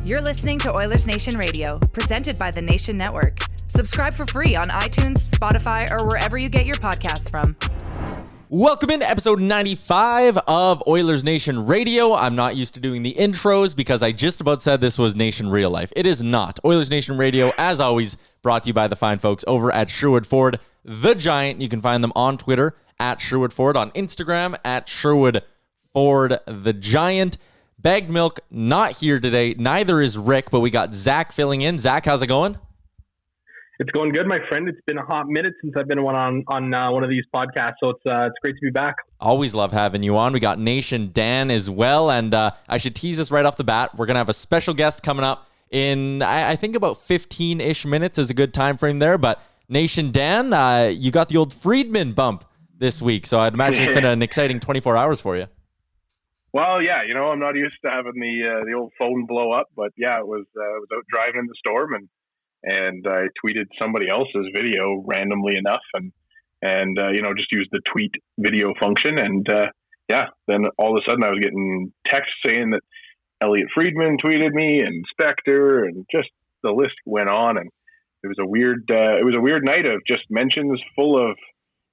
You're listening to Oilers Nation Radio, presented by the Nation Network. Subscribe for free on iTunes, Spotify, or wherever you get your podcasts from. Welcome into episode 95 of Oilers Nation Radio. I'm not used to doing the intros because I just about said this was Nation Real Life. It is not. Oilers Nation Radio, as always, brought to you by the fine folks over at Sherwood Ford, The Giant. You can find them on Twitter at Sherwood Ford, on Instagram at Sherwood Ford, The Giant. Bagged Milk not here today. Neither is Rick, but we got Zach filling in. Zach, how's it going? It's going good, my friend. It's been a hot minute since I've been on one of these podcasts, so it's great to be back. Always love having you on. We got Nation Dan as well, and I should tease this right off the bat. We're going to have a special guest coming up in, I think, about 15-ish minutes is a good time frame there, but Nation Dan, you got the old Friedman bump this week, so I'd imagine it's been an exciting 24 hours for you. Well, yeah, I'm not used to having the old phone blow up, but yeah, it was out driving in the storm and I tweeted somebody else's video randomly enough and just used the tweet video function. And then all of a sudden I was getting texts saying that Elliot Friedman tweeted me and Spector, and just the list went on. And it was a weird night of just mentions full of,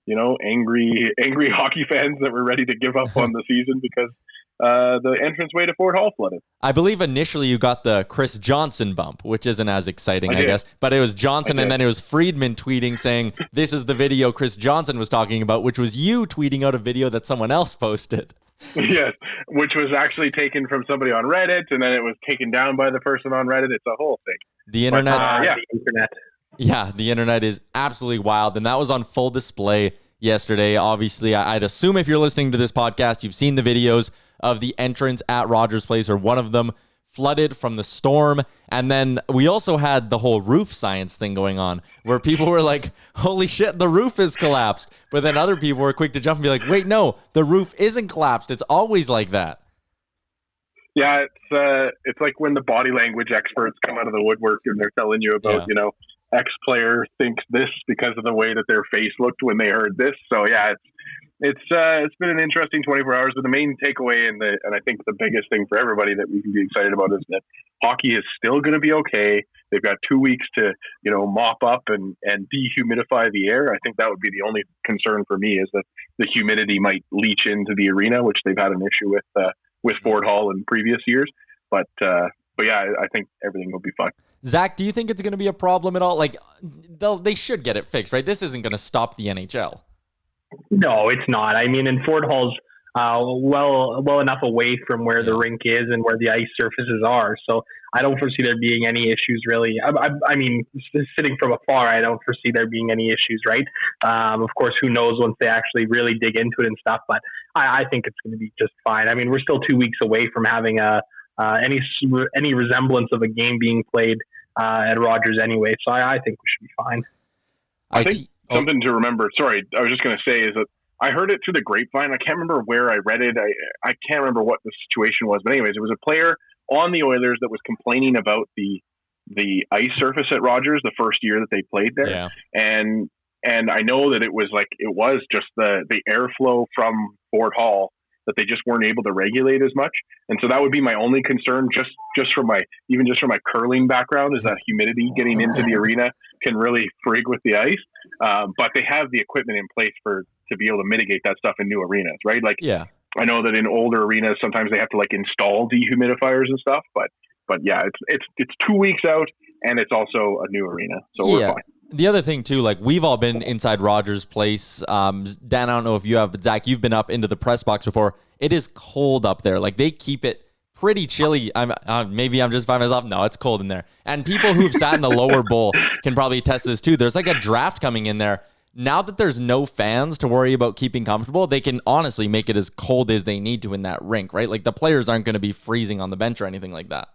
angry hockey fans that were ready to give up on the season because the entranceway to Fort Hall flooded. I believe initially you got the Chris Johnson bump, which isn't as exciting, I guess. But it was Johnson, and then it was Friedman tweeting saying, this is the video Chris Johnson was talking about, which was you tweeting out a video that someone else posted. Yes, which was actually taken from somebody on Reddit, and then it was taken down by the person on Reddit. It's a whole thing. The internet. The internet. Yeah, the internet is absolutely wild, and that was on full display yesterday. Obviously, I'd assume if you're listening to this podcast, you've seen the videos of the entrance at Rogers Place, or one of them flooded from the storm. And then we also had the whole roof science thing going on where people were like, holy shit, the roof is collapsed. But then other people were quick to jump and be like, wait, no, the roof isn't collapsed. It's always like that. Yeah, it's like when the body language experts come out of the woodwork and they're telling you about, X player thinks this because of the way that their face looked when they heard this. So yeah, it's been an interesting 24 hours, but the main takeaway and I think the biggest thing for everybody that we can be excited about is that hockey is still going to be okay. They've got 2 weeks to, mop up and dehumidify the air. I think that would be the only concern for me, is that the humidity might leach into the arena, which they've had an issue with Fort Hall in previous years. But yeah, I think everything will be fine. Zach, do you think it's going to be a problem at all? Like, they should get it fixed, right? This isn't going to stop the NHL. No, it's not. I mean, and Fort Hall's well enough away from where the rink is and where the ice surfaces are. So I don't foresee there being any issues, really. I mean, sitting from afar, I don't foresee there being any issues, right? Of course, who knows once they actually really dig into it and stuff, but I think it's going to be just fine. I mean, we're still 2 weeks away from having any resemblance of a game being played at Rogers anyway, so I think we should be fine. I think something to remember, sorry, I was just going to say, is that I heard it through the grapevine. I can't remember where I read it. I can't remember what the situation was, but anyways, it was a player on the Oilers that was complaining about the ice surface at Rogers the first year that they played there. Yeah. And I know that it was just the airflow from Fort Hall that they just weren't able to regulate as much. And so that would be my only concern, just from my curling background, is that humidity getting into the arena can really frig with the ice. But they have the equipment in place to be able to mitigate that stuff in new arenas, right? Like, yeah, I know that in older arenas, sometimes they have to install dehumidifiers and stuff, but yeah, it's 2 weeks out, and it's also a new arena. So we're fine. The other thing too, we've all been inside Rogers Place. Dan, I don't know if you have, but Zach, you've been up into the press box before. It is cold up there. They keep it pretty chilly. Maybe I'm just by myself. No, it's cold in there. And people who've sat in the lower bowl can probably test this too. There's a draft coming in there. Now that there's no fans to worry about keeping comfortable, they can honestly make it as cold as they need to in that rink, right? The players aren't going to be freezing on the bench or anything like that.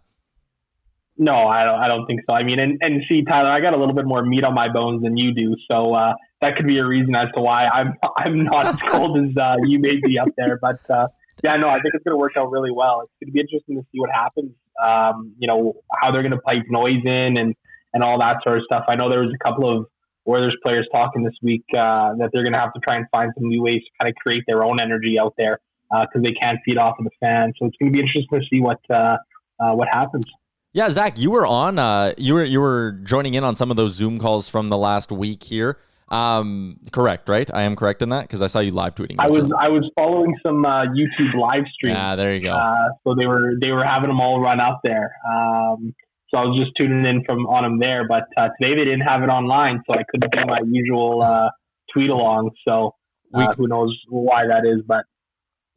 No, I don't think so. I mean, and see, Tyler, I got a little bit more meat on my bones than you do, so that could be a reason as to why I'm not as cold as you may be up there. But yeah, no, I think it's going to work out really well. It's going to be interesting to see what happens. How they're going to pipe noise in and all that sort of stuff. I know there was a couple of Oilers players talking this week that they're going to have to try and find some new ways to kind of create their own energy out there because they can't feed off of the fans. So it's going to be interesting to see what happens. Yeah, Zach, you were on. You were joining in on some of those Zoom calls from the last week here. Correct, right? I am correct in that because I saw you live tweeting. I was following some YouTube live streams. Yeah, there you go. So they were having them all run up there. So I was just tuning in on them there. But today they didn't have it online, so I couldn't do my usual tweet along. So who knows why that is, but.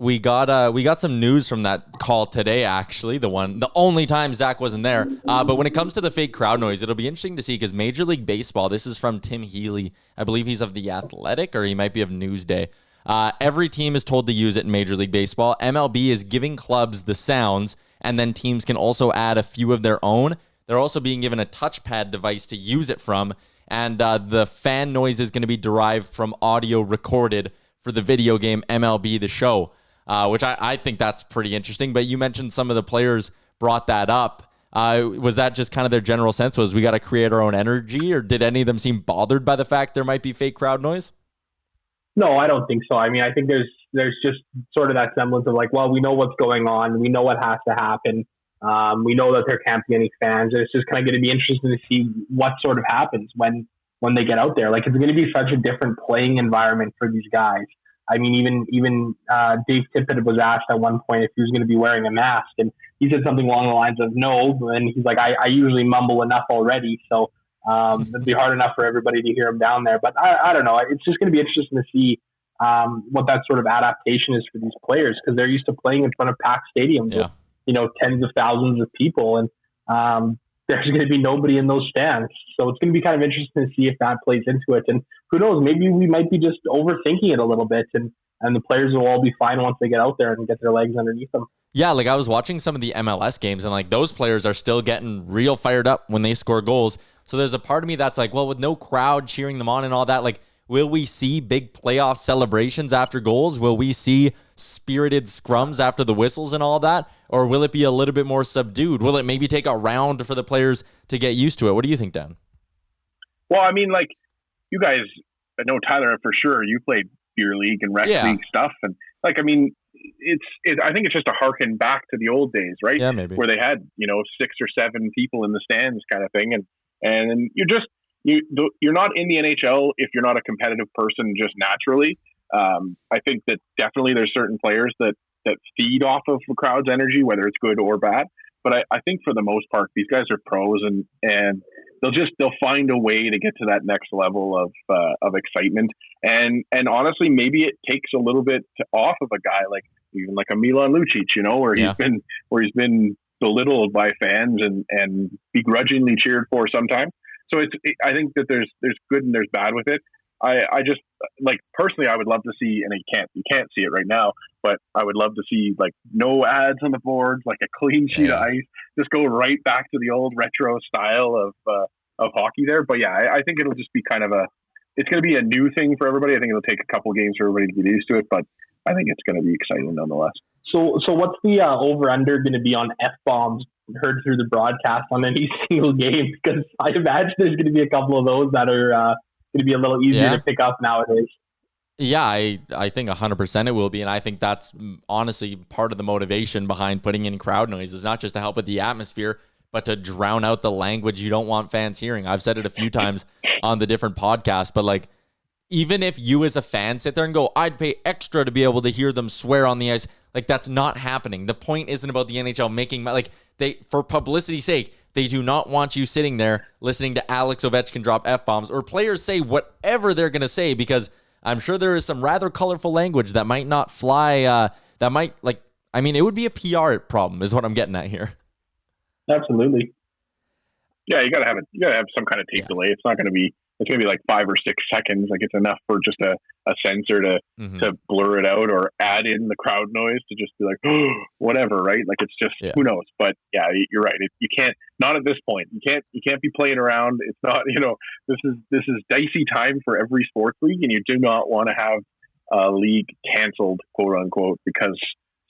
We got some news from that call today, actually, the only time Zach wasn't there. But when it comes to the fake crowd noise, it'll be interesting to see because Major League Baseball, this is from Tim Healy. I believe he's of The Athletic, or he might be of Newsday. Every team is told to use it in Major League Baseball. MLB is giving clubs the sounds, and then teams can also add a few of their own. They're also being given a touchpad device to use it from, and the fan noise is going to be derived from audio recorded for the video game MLB The Show. Which I think that's pretty interesting. But you mentioned some of the players brought that up. Was that just kind of their general sense was we got to create our own energy, or did any of them seem bothered by the fact there might be fake crowd noise? No, I don't think so. I mean, I think there's just sort of that semblance of like, well, we know what's going on. We know what has to happen. We know that there can't be any fans. It's just kind of going to be interesting to see what sort of happens when they get out there. Like, it's going to be such a different playing environment for these guys. I mean, even Dave Tippett was asked at one point if he was going to be wearing a mask, and he said something along the lines of no. And he's like, I usually mumble enough already, so it'd be hard enough for everybody to hear him down there. But I don't know. It's just going to be interesting to see what that sort of adaptation is for these players because they're used to playing in front of packed stadiums with tens of thousands of people, and there's going to be nobody in those stands. So it's going to be kind of interesting to see if that plays into it. And who knows, maybe we might be just overthinking it a little bit and the players will all be fine once they get out there and get their legs underneath them. Yeah, like I was watching some of the MLS games and like those players are still getting real fired up when they score goals. So there's a part of me that's like, well, with no crowd cheering them on and all that, like, will we see big playoff celebrations after goals? Will we see spirited scrums after the whistles and all that? Or will it be a little bit more subdued? Will it maybe take a round for the players to get used to it? What do you think, Dan? Well, I mean, like, you guys, I know Tyler for sure, you played beer league and rec league stuff. And, like, I mean, I think it's just a harken back to the old days, right? Yeah, maybe. Where they had, 6 or 7 people in the stands kind of thing. And you're not in the NHL if you're not a competitive person just naturally. I think that definitely there's certain players that feed off of the crowd's energy, whether it's good or bad. But I think for the most part, these guys are pros and they'll find a way to get to that next level of excitement. And honestly, maybe it takes a little bit off of a guy like even like a Milan Lucic, where he's been belittled by fans and begrudgingly cheered for sometimes. So I think that there's good and there's bad with it. I just like personally, I would love to see, and you can't see it right now, but I would love to see like no ads on the boards, like a clean sheet of ice, just go right back to the old retro style of hockey there. But yeah, I think it'll just be kind of it's going to be a new thing for everybody. I think it'll take a couple games for everybody to get used to it, but I think it's going to be exciting nonetheless. So what's the over-under going to be on F-bombs heard through the broadcast on any single game? Because I imagine there's going to be a couple of those that are going to be a little easier to pick up nowadays. Yeah, I think 100% it will be. And I think that's honestly part of the motivation behind putting in crowd noise is not just to help with the atmosphere, but to drown out the language you don't want fans hearing. I've said it a few times on the different podcasts, but like, even if you as a fan sit there and go, I'd pay extra to be able to hear them swear on the ice, like that's not happening. The point isn't about the NHL making, like for publicity's sake, they do not want you sitting there listening to Alex Ovechkin drop F-bombs or players say whatever they're going to say, because I'm sure there is some rather colorful language that might not fly, that might it would be a PR problem is what I'm getting at here. Absolutely. Yeah, you gotta have some kind of tape delay. It's not gonna be. It's gonna be like 5 or 6 seconds. Like it's enough for just a sensor to blur it out or add in the crowd noise to just be like whatever, right? Like it's just who knows. But yeah, you're right. You can't. Not at this point. You can't be playing around. It's not. This is dicey time for every sports league, and you do not want to have a league canceled, quote unquote, because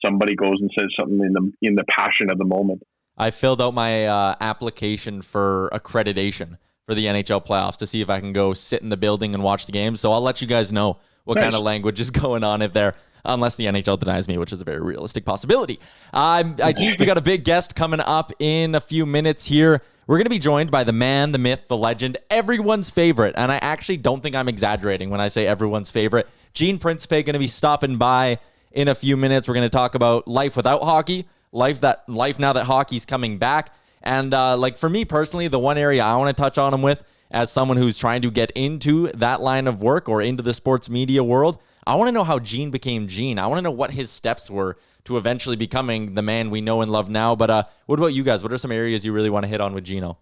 somebody goes and says something in the passion of the moment. I filled out my application for accreditation for the NHL playoffs to see if I can go sit in the building and watch the games. So I'll let you guys know what kind of language is going on if there, unless the NHL denies me, which is a very realistic possibility. I teased we got a big guest coming up in a few minutes here. We're going to be joined by the man, the myth, the legend, everyone's favorite. And I actually don't think I'm exaggerating when I say everyone's favorite. Gene Principe going to be stopping by in a few minutes. We're going to talk about life without hockey, life now that hockey's coming back. And like for me personally, the one area I want to touch on him with, as someone who's trying to get into that line of work or into the sports media world, I want to know how Gene became Gene. I want to know what his steps were to eventually becoming the man we know and love now. But what about you guys? What are some areas you really want to hit on with Gino?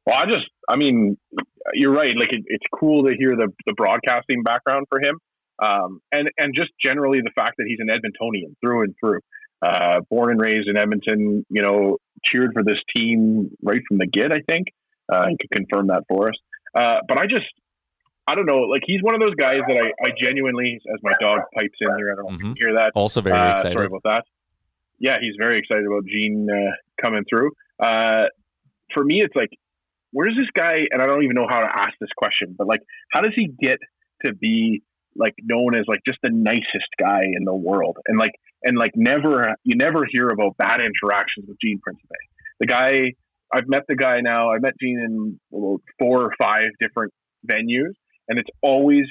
Well, I mean, you're right. Like it's cool to hear the broadcasting background for him. And just generally the fact that he's an Edmontonian through and through, born and raised in Edmonton, cheered for this team right from the get, I think. You could confirm that for us. But I don't know, like he's one of those guys that I genuinely, as my dog pipes in here, I don't know if you can hear that. Also very excited. Sorry about that. Yeah, he's very excited about Gene coming through. For me, it's like, where's this guy? And I don't even know how to ask this question, but like, how does he get to be like known as like just the nicest guy in the world? And you never hear about bad interactions with Gene Principe. The guy, I've met the guy now. I met Gene in 4 or 5 different venues. And it's always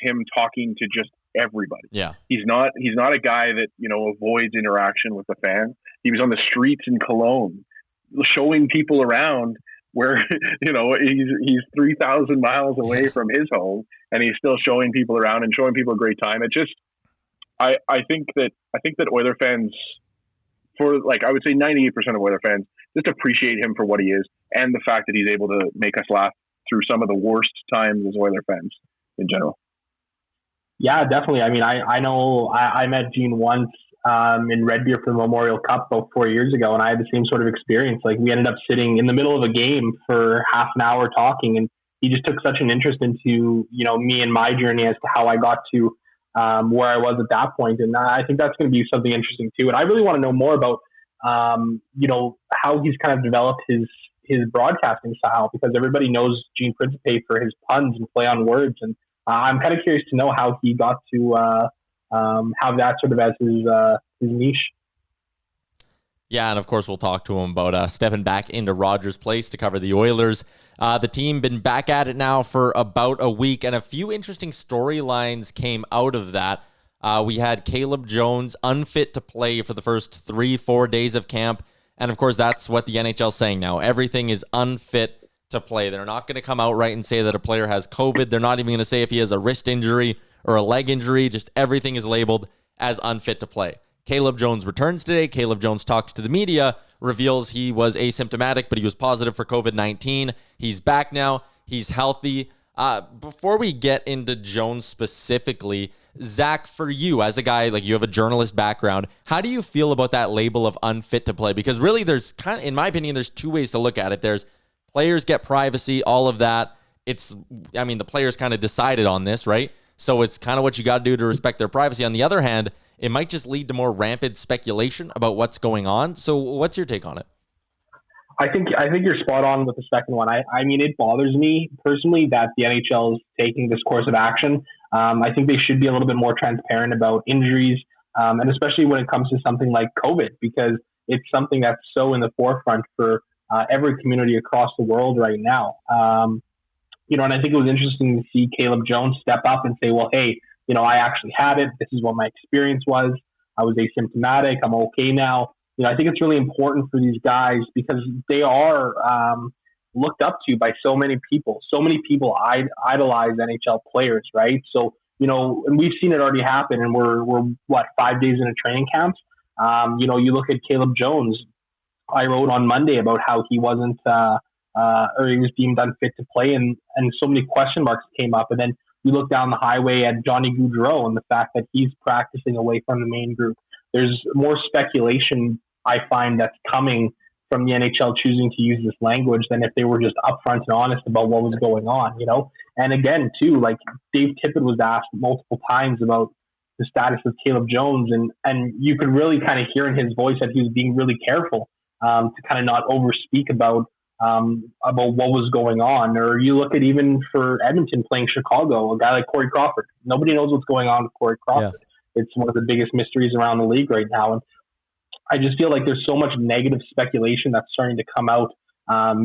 him talking to just everybody. Yeah. He's not a guy that, avoids interaction with the fans. He was on the streets in Cologne showing people around where, he's 3,000 miles away from his home and he's still showing people around and showing people a great time. It just, I think that Oiler fans, for like, I would say 98% of Oiler fans just appreciate him for what he is and the fact that he's able to make us laugh through some of the worst times as Oiler fans in general. Yeah, definitely. I mean, I know I met Gene once in Red Deer for the Memorial Cup about 4 years ago, and I had the same sort of experience. Like we ended up sitting in the middle of a game for half an hour talking, and he just took such an interest into, me and my journey as to how I got to where I was at that point. And I think that's going to be something interesting too. And I really want to know more about, how he's kind of developed his broadcasting style, because everybody knows Gene Principe for his puns and play on words. And I'm kind of curious to know how he got to have that sort of as his niche. Yeah, and of course we'll talk to him about stepping back into Rogers Place to cover the Oilers. The team been back at it now for about a week, and a few interesting storylines came out of that. We had Caleb Jones unfit to play for the first 3-4 days of camp. And of course, that's what the NHL is saying now. Everything is unfit to play. They're not going to come outright and say that a player has COVID. They're not even going to say if he has a wrist injury or a leg injury. Just everything is labeled as unfit to play. Caleb Jones returns today. Caleb Jones talks to the media, reveals he was asymptomatic, but he was positive for COVID-19. He's back now. He's healthy. Before we get into Jones specifically, Zach, for you as a guy, like you have a journalist background, how do you feel about that label of unfit to play? Because really there's kind of, in my opinion, there's 2 ways to look at it. There's players get privacy, all of that. The players kind of decided on this, right? So it's kind of what you got to do to respect their privacy. On the other hand, it might just lead to more rampant speculation about what's going on. So what's your take on it? I think you're spot on with the second one. I mean, it bothers me personally that the NHL is taking this course of action. I think they should be a little bit more transparent about injuries, and especially when it comes to something like COVID, because it's something that's so in the forefront for every community across the world right now. And I think it was interesting to see Caleb Jones step up and say, well, hey, I actually had it. This is what my experience was. I was asymptomatic. I'm okay now. I think it's really important for these guys because they are looked up to by so many people. So many people idolize NHL players, right? So, and we've seen it already happen, and we're 5 days into training camps. You look at Caleb Jones. I wrote on Monday about how he wasn't, or he was deemed unfit to play, and so many question marks came up. And then you look down the highway at Johnny Gaudreau and the fact that he's practicing away from the main group. There's more speculation, I find, that's coming from the NHL choosing to use this language than if they were just upfront and honest about what was going on, And again, too, like Dave Tippett was asked multiple times about the status of Caleb Jones, and you could really kind of hear in his voice that he was being really careful to kind of not overspeak about about what was going on. Or you look at even for Edmonton playing Chicago, a guy like Corey Crawford. Nobody knows what's going on with Corey Crawford. Yeah. It's one of the biggest mysteries around the league right now. And I just feel like there's so much negative speculation that's starting to come out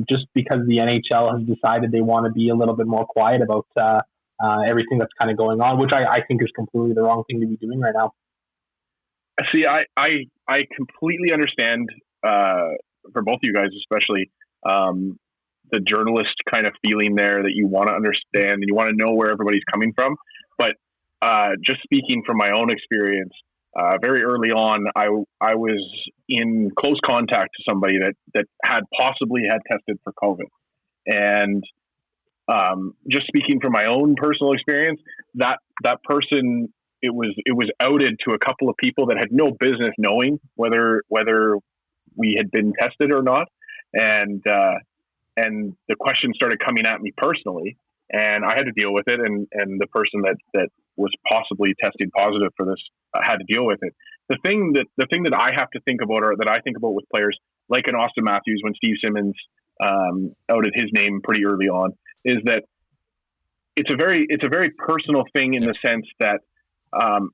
just because the NHL has decided they want to be a little bit more quiet about everything that's kind of going on, which I think is completely the wrong thing to be doing right now. See, I completely understand for both of you guys, especially the journalist kind of feeling there that you want to understand and you want to know where everybody's coming from. But just speaking from my own experience, very early on, I was in close contact to somebody that had possibly had tested for COVID. And just speaking from my own personal experience, that person, it was outed to a couple of people that had no business knowing whether we had been tested or not. And the question started coming at me personally, and I had to deal with it. And the person that was possibly testing positive for this had to deal with it. The thing that I have to think about, or that I think about with players like an Austin Matthews, when Steve Simmons outed his name pretty early on, is that it's a very personal thing in the sense that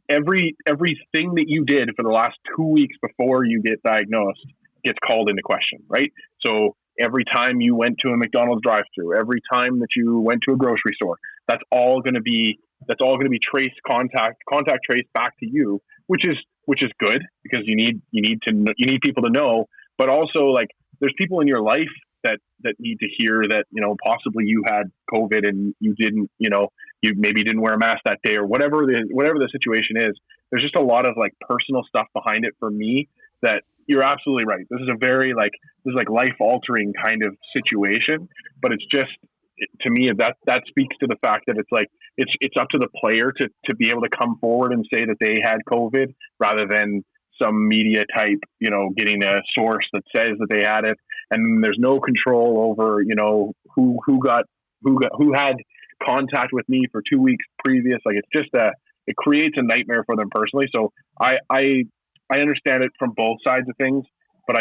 everything that you did for the last 2 weeks before you get diagnosed gets called into question, right? So every time you went to a McDonald's drive-through, every time that you went to a grocery store, that's all going to be traced contact traced back to you, which is good, because you need people to know, but also, like, there's people in your life that need to hear that, possibly you had COVID and you didn't, you maybe didn't wear a mask that day, or whatever the situation is. There's just a lot of like personal stuff behind it for me that you're absolutely right. This is life altering kind of situation, but it's just, to me, that speaks to the fact that it's like, it's up to the player to be able to come forward and say that they had COVID, rather than some media type, getting a source that says that they had it, and there's no control over, who had contact with me for 2 weeks previous. Like, it's just it creates a nightmare for them personally. So I understand it from both sides of things, but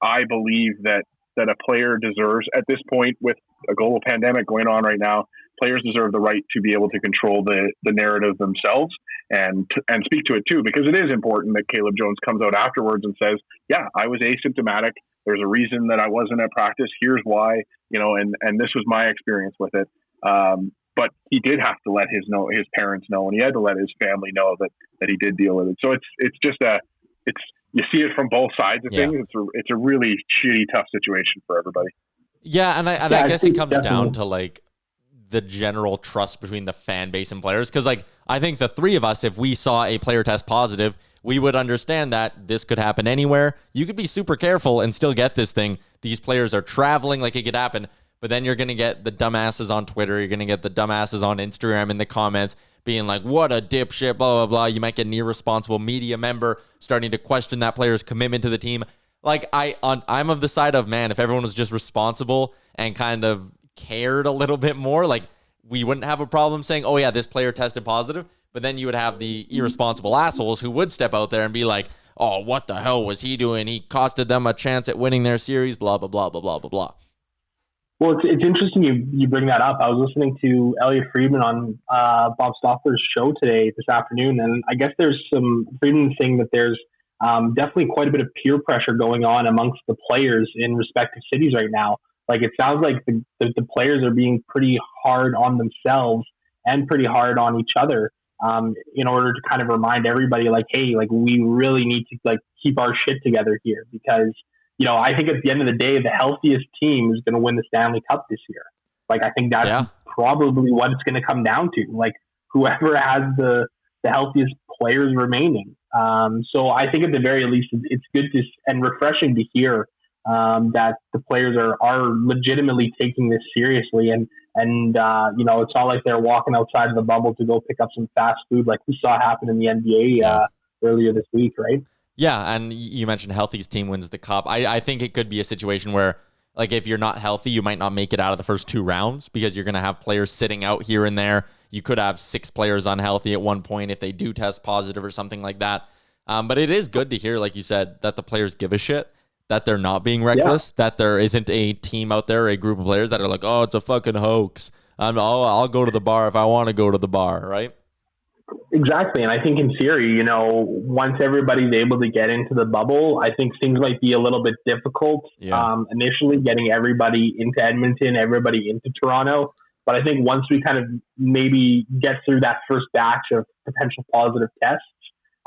I believe that a player deserves, at this point with a global pandemic going on right now, players deserve the right to be able to control the narrative themselves and speak to it too, because it is important that Caleb Jones comes out afterwards and says, yeah, I was asymptomatic. There's a reason that I wasn't at practice. Here's why, and this was my experience with it. But he did have to let his parents know, and he had to let his family know that he did deal with it. So it's just you see it from both sides of things. It's a really shitty, tough situation for everybody. Yeah, and I guess it comes down to like the general trust between the fan base and players. Because like, I think the three of us, if we saw a player test positive, we would understand that this could happen anywhere. You could be super careful and still get this thing. These players are traveling, like it could happen. But then you're going to get the dumbasses on Twitter. You're going to get the dumbasses on Instagram in the comments being like, what a dipshit, blah, blah, blah. You might get an irresponsible media member starting to question that player's commitment to the team. Like, I'm of the side of, man, if everyone was just responsible and kind of cared a little bit more, like, we wouldn't have a problem saying, oh yeah, this player tested positive. But then you would have the irresponsible assholes who would step out there and be like, oh, what the hell was he doing? He costed them a chance at winning their series, blah, blah, blah, blah, blah, blah, blah. Well, it's interesting you bring that up. I was listening to Elliot Friedman on Bob Stoffler's show this afternoon, and I guess there's some Friedman saying that there's definitely quite a bit of peer pressure going on amongst the players in respective cities right now. Like, it sounds like the players are being pretty hard on themselves and pretty hard on each other in order to kind of remind everybody, like, hey, like, we really need to like keep our shit together here, because I think at the end of the day, the healthiest team is going to win the Stanley Cup this year. Like, I think that's probably what it's going to come down to. Like, whoever has the healthiest players remaining. So I think at the very least, it's good and refreshing to hear that the players are legitimately taking this seriously. And it's not like they're walking outside of the bubble to go pick up some fast food like we saw happen in the NBA earlier this week, right? Yeah, and you mentioned healthiest team wins the cup. I think it could be a situation where, like, if you're not healthy, you might not make it out of the first two rounds, because you're going to have players sitting out here and there. You could have 6 players unhealthy at one point if they do test positive or something like that. But it is good to hear, like you said, that the players give a shit. that they're not being reckless, that there isn't a team out there, a group of players that are like, oh, it's a fucking hoax. I'll go to the bar if I want to go to the bar, right? Exactly. And I think in theory, once everybody's able to get into the bubble, I think things might be a little bit difficult initially getting everybody into Edmonton, everybody into Toronto. But I think once we kind of maybe get through that first batch of potential positive tests,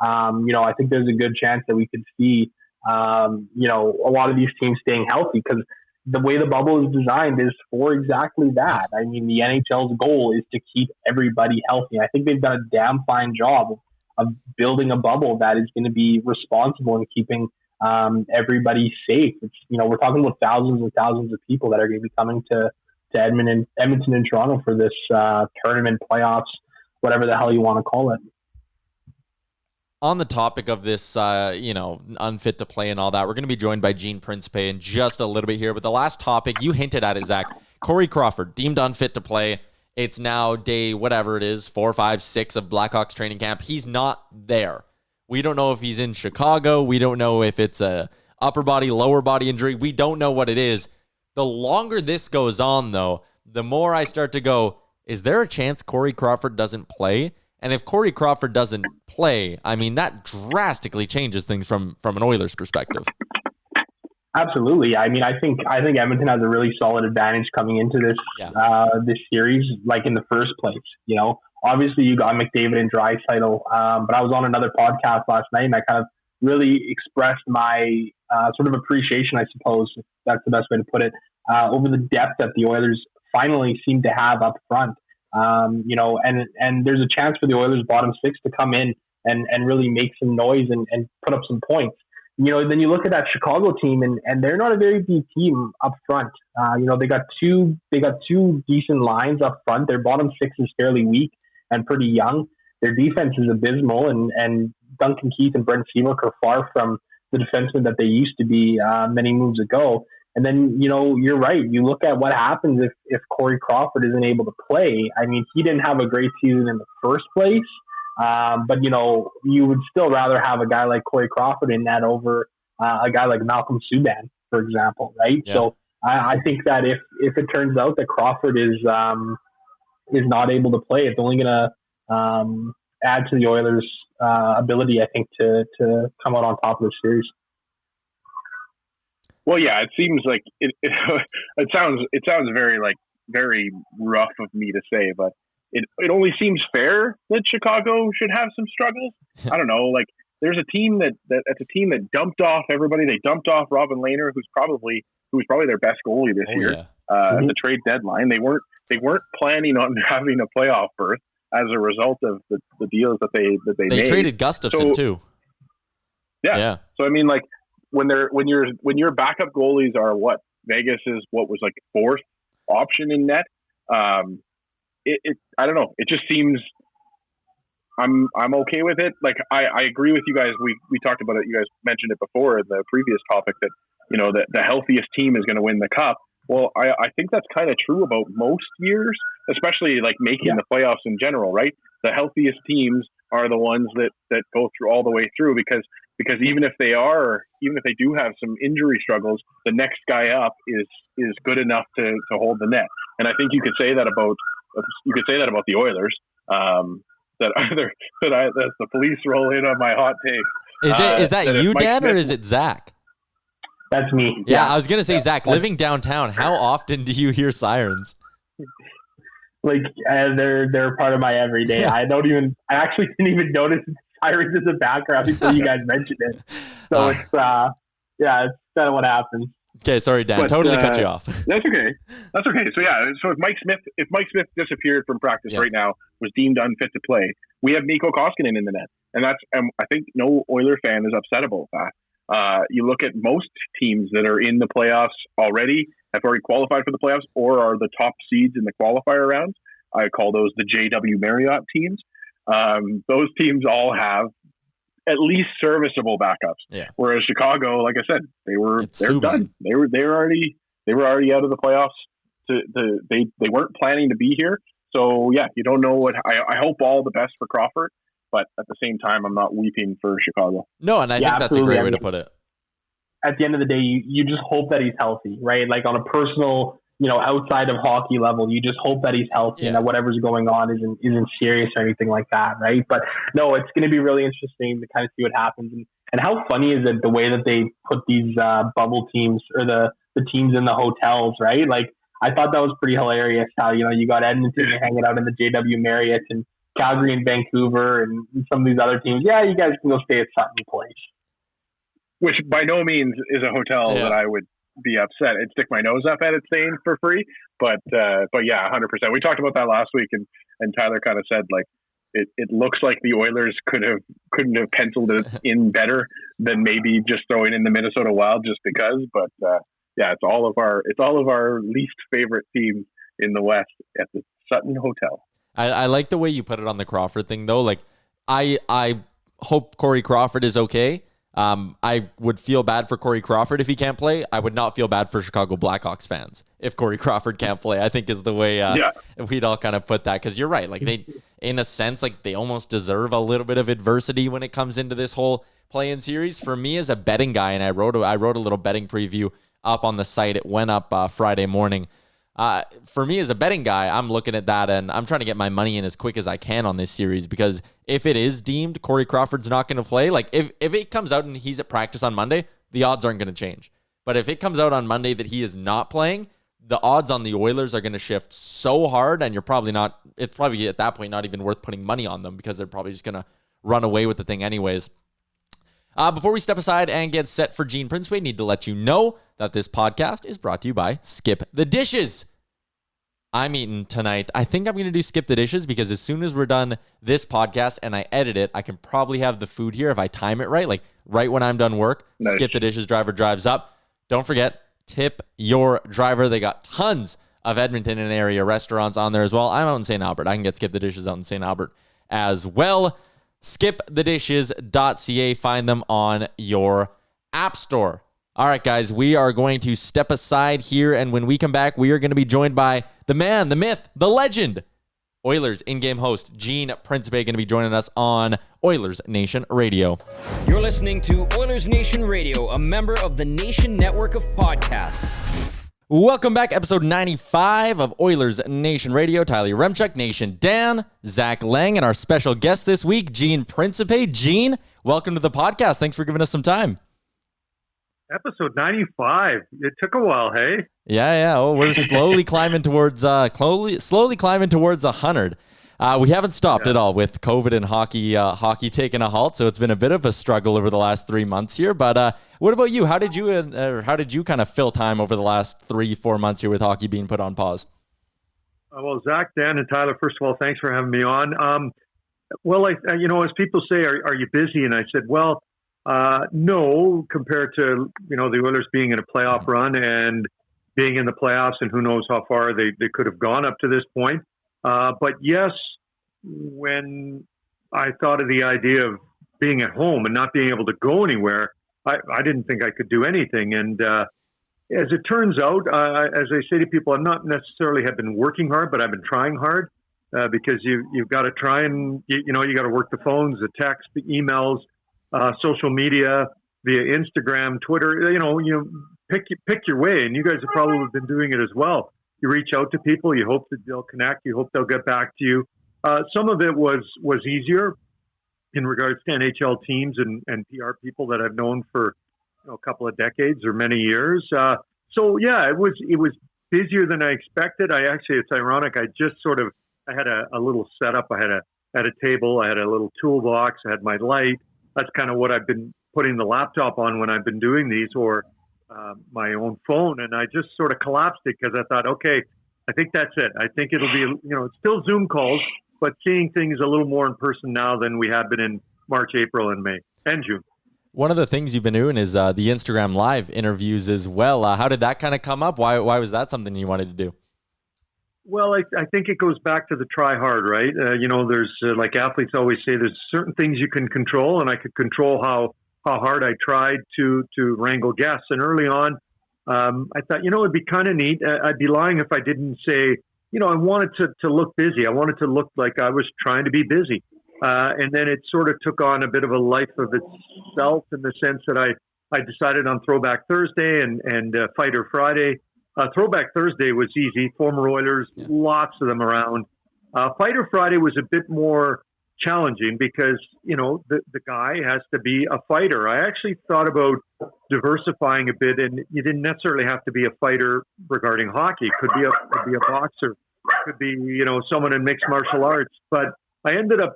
I think there's a good chance that we could see, a lot of these teams staying healthy, because the way the bubble is designed is for exactly that. I mean, the NHL's goal is to keep everybody healthy. I think they've done a damn fine job of building a bubble that is going to be responsible in keeping everybody safe. It's, we're talking about thousands and thousands of people that are going to be coming to Edmonton and Toronto for this tournament, playoffs, whatever the hell you want to call it. On the topic of this, unfit to play and all that, we're going to be joined by Gene Principe in just a little bit here. But the last topic, you hinted at it, Zach. Corey Crawford, deemed unfit to play. It's now day, whatever it is, 4, 5, 6 of Blackhawks training camp. He's not there. We don't know if he's in Chicago. We don't know if it's a upper body, lower body injury. We don't know what it is. The longer this goes on, though, the more I start to go, is there a chance Corey Crawford doesn't play? And if Corey Crawford doesn't play, I mean, that drastically changes things from an Oilers perspective. Absolutely. I mean, I think Edmonton has a really solid advantage coming into this this series, like in the first place. Obviously you got McDavid and Draisaitl, but I was on another podcast last night and I kind of really expressed my sort of appreciation, I suppose, if that's the best way to put it, over the depth that the Oilers finally seem to have up front. And there's a chance for the Oilers bottom six to come in and really make some noise and put up some points. Then you look at that Chicago team and they're not a very deep team up front. They got two decent lines up front. Their bottom six is fairly weak and pretty young. Their defense is abysmal, and Duncan Keith and Brent Seabrook are far from the defensemen that they used to be many moves ago. And then, you're right. You look at what happens if Corey Crawford isn't able to play. I mean, he didn't have a great season in the first place, but, you would still rather have a guy like Corey Crawford in that over a guy like Malcolm Subban, for example, right? Yeah. So I think that if it turns out that Crawford is not able to play, it's only going to add to the Oilers' ability, I think, to come out on top of the series. Well, yeah, it seems like it sounds very rough of me to say, but it only seems fair that Chicago should have some struggles. I don't know, like there's a team that dumped off everybody. They dumped off Robin Lehner, who's probably their best goalie this year at the trade deadline. They weren't planning on having a playoff berth as a result of the deals that they made. They traded Gustafsson too. Yeah. So I mean, like, when your backup goalies are what Vegas is, what was like fourth option in net. I don't know. It just seems I'm okay with it. Like I agree with you guys. We talked about it. You guys mentioned it before in the previous topic that that the healthiest team is going to win the cup. Well, I think that's kind of true about most years, especially like making the playoffs in general, right? The healthiest teams are the ones that go through all the way through because even if they do have some injury struggles, the next guy up is good enough to hold the net. And I think you could say that about the Oilers. That's the police roll in on my hot take. Is that you, Dan, or is it Zach? That's me. Yeah, I was gonna say, Zach, living downtown, how often do you hear sirens? Like they're part of my everyday. I actually didn't even notice sirens in the background until you guys mentioned it. So it's kind of what happens. Okay, sorry, Dan. Totally cut you off. That's okay. So if Mike Smith disappeared from practice right now, was deemed unfit to play, we have Mikko Koskinen in the net, and that's I think no Oiler fan is upset about that. You look at most teams that are in the playoffs already, have already qualified for the playoffs, or are the top seeds in the qualifier rounds. I call those the JW Marriott teams. Those teams all have at least serviceable backups. Yeah. Whereas Chicago, like I said, they're done. They were already out of the playoffs. They weren't planning to be here. So yeah, you don't know what. I hope all the best for Crawford, but at the same time, I'm not weeping for Chicago. No, and I think that's a great way to put it. at the end of the day, you just hope that he's healthy, right? Like on a personal, outside of hockey level, you just hope that he's healthy and that whatever's going on isn't serious or anything like that, right? But no, it's going to be really interesting to kind of see what happens. And how funny is it the way that they put these bubble teams or the teams in the hotels, right? Like I thought that was pretty hilarious how, you got Edmonton hanging out in the JW Marriott and Calgary and Vancouver and some of these other teams. Yeah, you guys can go stay at Sutton Place. Which by no means is a hotel that I would be upset and stick my nose up at it staying for free. But yeah, 100%. We talked about that last week and Tyler kind of said like, it looks like the Oilers couldn't have penciled it in better than maybe just throwing in the Minnesota Wild just because. But it's all of our least favorite teams in the West at the Sutton Hotel. I like the way you put it on the Crawford thing though. Like I hope Corey Crawford is okay. I would feel bad for Corey Crawford if he can't play. I would not feel bad for Chicago Blackhawks fans if Corey Crawford can't play, I think is the way we'd all kind of put that. Because you're right. Like they, in a sense, like they almost deserve a little bit of adversity when it comes into this whole play-in series. For me as a betting guy, and I wrote a little betting preview up on the site. It went up Friday morning. For me as a betting guy, I'm looking at that and I'm trying to get my money in as quick as I can on this series, because if it is deemed Corey Crawford's not going to play, like if it comes out and he's at practice on Monday, the odds aren't going to change. But if it comes out on Monday that he is not playing, the odds on the Oilers are going to shift so hard, and it's probably at that point not even worth putting money on them because they're probably just going to run away with the thing anyways. Before we step aside and get set for Gene Principe, I need to let you know that this podcast is brought to you by Skip the Dishes. I'm eating tonight. I think I'm going to do Skip the Dishes because as soon as we're done this podcast and I edit it, I can probably have the food here if I time it right. Like right when I'm done work, nice. Skip the Dishes driver drives up. Don't forget, tip your driver. They got tons of Edmonton and area restaurants on there as well. I'm out in St. Albert. I can get Skip the Dishes out in St. Albert as well. skipthedishes.ca. Find them on your app store. All right, guys, we are going to step aside here, and when we come back, we are going to be joined by the man, the myth, the legend, Oilers in-game host Gene Principe, going to be joining us on Oilers Nation Radio. You're listening to Oilers Nation Radio, a member of the Nation Network of podcasts. Welcome back, episode 95 of Oilers Nation Radio. Tyler Remchuk, Nation Dan, Zach Lang, and our special guest this week, Gene Principe. Gene, welcome to the podcast. Thanks for giving us some time. Episode 95. It took a while, hey? Yeah. Oh, we're slowly climbing towards 100. We haven't stopped at all with COVID and hockey taking a halt, so it's been a bit of a struggle over the last 3 months here. But what about you? How did you kind of fill time over the last 3-4 months here with hockey being put on pause? Well, Zach, Dan, and Tyler, first of all, thanks for having me on. As people say, are you busy? And I said, well, no, compared to, the Oilers being in a playoff run and being in the playoffs, and who knows how far they could have gone up to this point. But yes, when I thought of the idea of being at home and not being able to go anywhere, I didn't think I could do anything. And as it turns out, as I say to people, I'm not necessarily have been working hard, but I've been trying hard because you've got to try and, you got to work the phones, the texts, the emails, social media, via Instagram, Twitter, pick your way. And you guys have probably been doing it as well. You reach out to people, you hope that they'll connect, you hope they'll get back to you. Some of it was easier in regards to NHL teams and PR people that I've known for a couple of decades or many years. It was busier than I expected. It's ironic. I had a little setup. I had a table. I had a little toolbox. I had my light. That's kind of what I've been putting the laptop on when I've been doing these, or my own phone. And I just sort of collapsed it because I thought, okay, I think that's it. I think it'll be, it's still Zoom calls, but seeing things a little more in person now than we have been in March, April, and May, and June. One of the things you've been doing is the Instagram Live interviews as well. How did that kind of come up? Why was that something you wanted to do? Well, I think it goes back to the try hard, right? There's like athletes always say, there's certain things you can control, and I could control how hard I tried to wrangle guests. And early on, I thought, it'd be kind of neat. I'd be lying if I didn't say, I wanted to look busy. I wanted to look like I was trying to be busy. And then it sort of took on a bit of a life of itself in the sense that I decided on Throwback Thursday and Fighter Friday. Throwback Thursday was easy. Former Oilers, lots of them around. Fighter Friday was a bit more challenging because, the guy has to be a fighter. I actually thought about diversifying a bit, and you didn't necessarily have to be a fighter regarding hockey. It could be a boxer. It could be, someone in mixed martial arts. But I ended up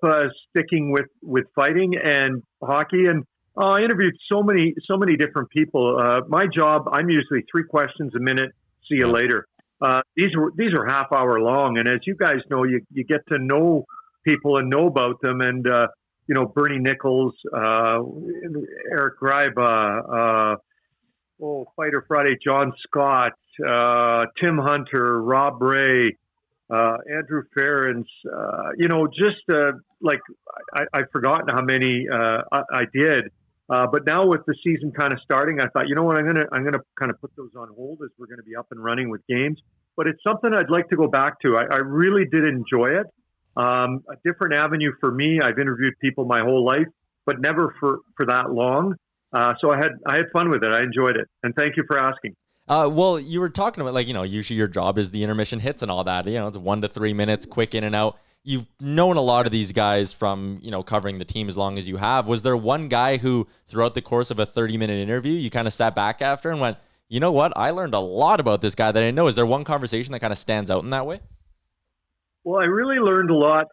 sticking with fighting and hockey, and I interviewed so many different people. My job, I'm usually 3 questions a minute. See you later. These are half hour long, and as you guys know, you get to know people and know about them. And Bernie Nichols, Eric Greiba, Fighter Friday, John Scott, Tim Hunter, Rob Ray, Andrew Ferens. I've forgotten how many I did. But now with the season kind of starting, I thought, you know what, I'm gonna kind of put those on hold as we're going to be up and running with games. But it's something I'd like to go back to. I really did enjoy it. A different avenue for me. I've interviewed people my whole life, but never for that long. So I had fun with it. I enjoyed it, and thank you for asking. Well, you were talking about usually your job is the intermission hits and all that. It's 1 to 3 minutes, quick in and out. You've known a lot of these guys from, covering the team as long as you have. Was there one guy who, throughout the course of a 30-minute interview, you kind of sat back after and went, you know what? I learned a lot about this guy that I didn't know. Is there one conversation that kind of stands out in that way? Well, I really learned a lot.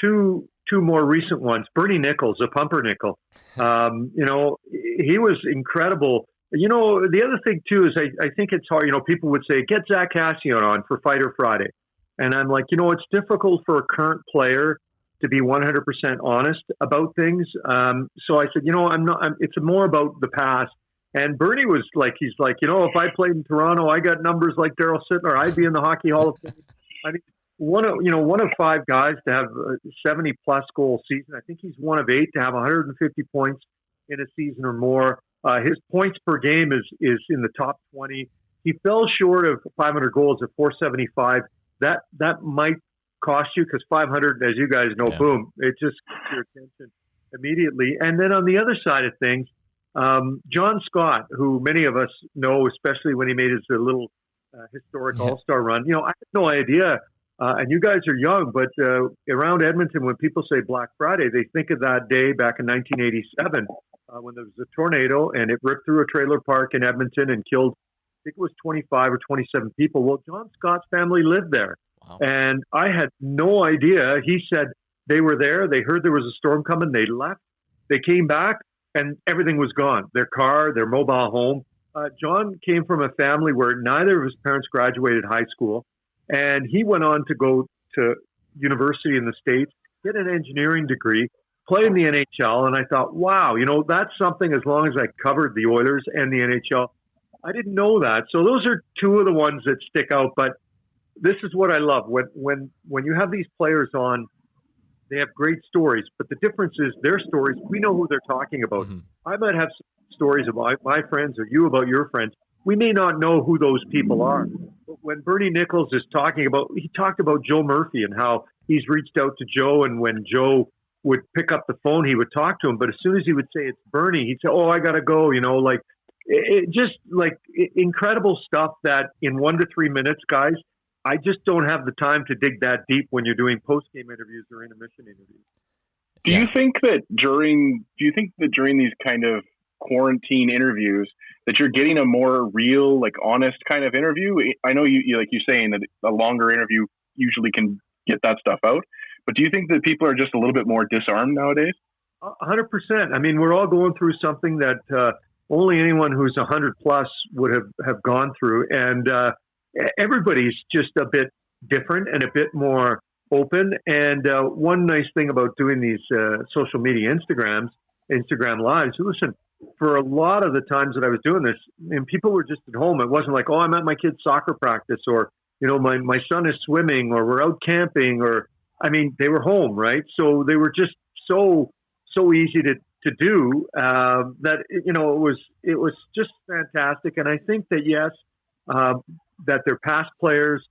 Two more recent ones. Bernie Nichols, a pumpernickel. He was incredible. The other thing, too, is I think it's hard. People would say, get Zach Cassian on for Fighter Friday. And I'm like, it's difficult for a current player to be 100% honest about things. So I said, it's more about the past. And Bernie was like, he's like, if I played in Toronto, I got numbers like Daryl Sittler. I'd be in the Hockey Hall of Fame. I mean, one of 5 guys to have a 70-plus goal season. I think he's one of 8 to have 150 points in a season or more. His points per game is in the top 20. He fell short of 500 goals at 475. That might cost you because 500, as you guys know, boom, it just gets your attention immediately. And then on the other side of things, John Scott, who many of us know, especially when he made his little historic All-Star run. I had no idea, and you guys are young, but around Edmonton, when people say Black Friday, they think of that day back in 1987 when there was a tornado and it ripped through a trailer park in Edmonton and killed, I think it was 25 or 27 people. Well, John Scott's family lived there. Wow. And I had no idea. He said they were there. They heard there was a storm coming. They left. They came back and everything was gone. Their car, their mobile home. John came from a family where neither of his parents graduated high school. And he went on to go to university in the States, get an engineering degree, play in the NHL. And I thought, wow, that's something as long as I covered the Oilers and the NHL. I didn't know that. So those are two of the ones that stick out. But this is what I love. When you have these players on, they have great stories. But the difference is their stories, we know who they're talking about. Mm-hmm. I might have stories about my friends or you about your friends. We may not know who those people are. But when Bernie Nichols is talking about, he talked about Joe Murphy and how he's reached out to Joe. And when Joe would pick up the phone, he would talk to him. But as soon as he would say it's Bernie, he'd say, oh, I got to go, It just incredible stuff that in 1 to 3 minutes, guys, I just don't have the time to dig that deep when you're doing post-game interviews or intermission interviews. Do you think that during these kind of quarantine interviews that you're getting a more real, honest kind of interview? I know you like you're saying that a longer interview usually can get that stuff out, but do you think that people are just a little bit more disarmed nowadays? 100%. I mean, we're all going through something that only anyone who's 100 plus would have gone through. And everybody's just a bit different and a bit more open. And one nice thing about doing these social media Instagram lives, listen, for a lot of the times that I was doing this, and people were just at home. It wasn't like, oh, I'm at my kid's soccer practice, or, my son is swimming, or we're out camping, or, they were home, right? So they were just so easy to do that it was just fantastic. And I think that yes, that they're past players,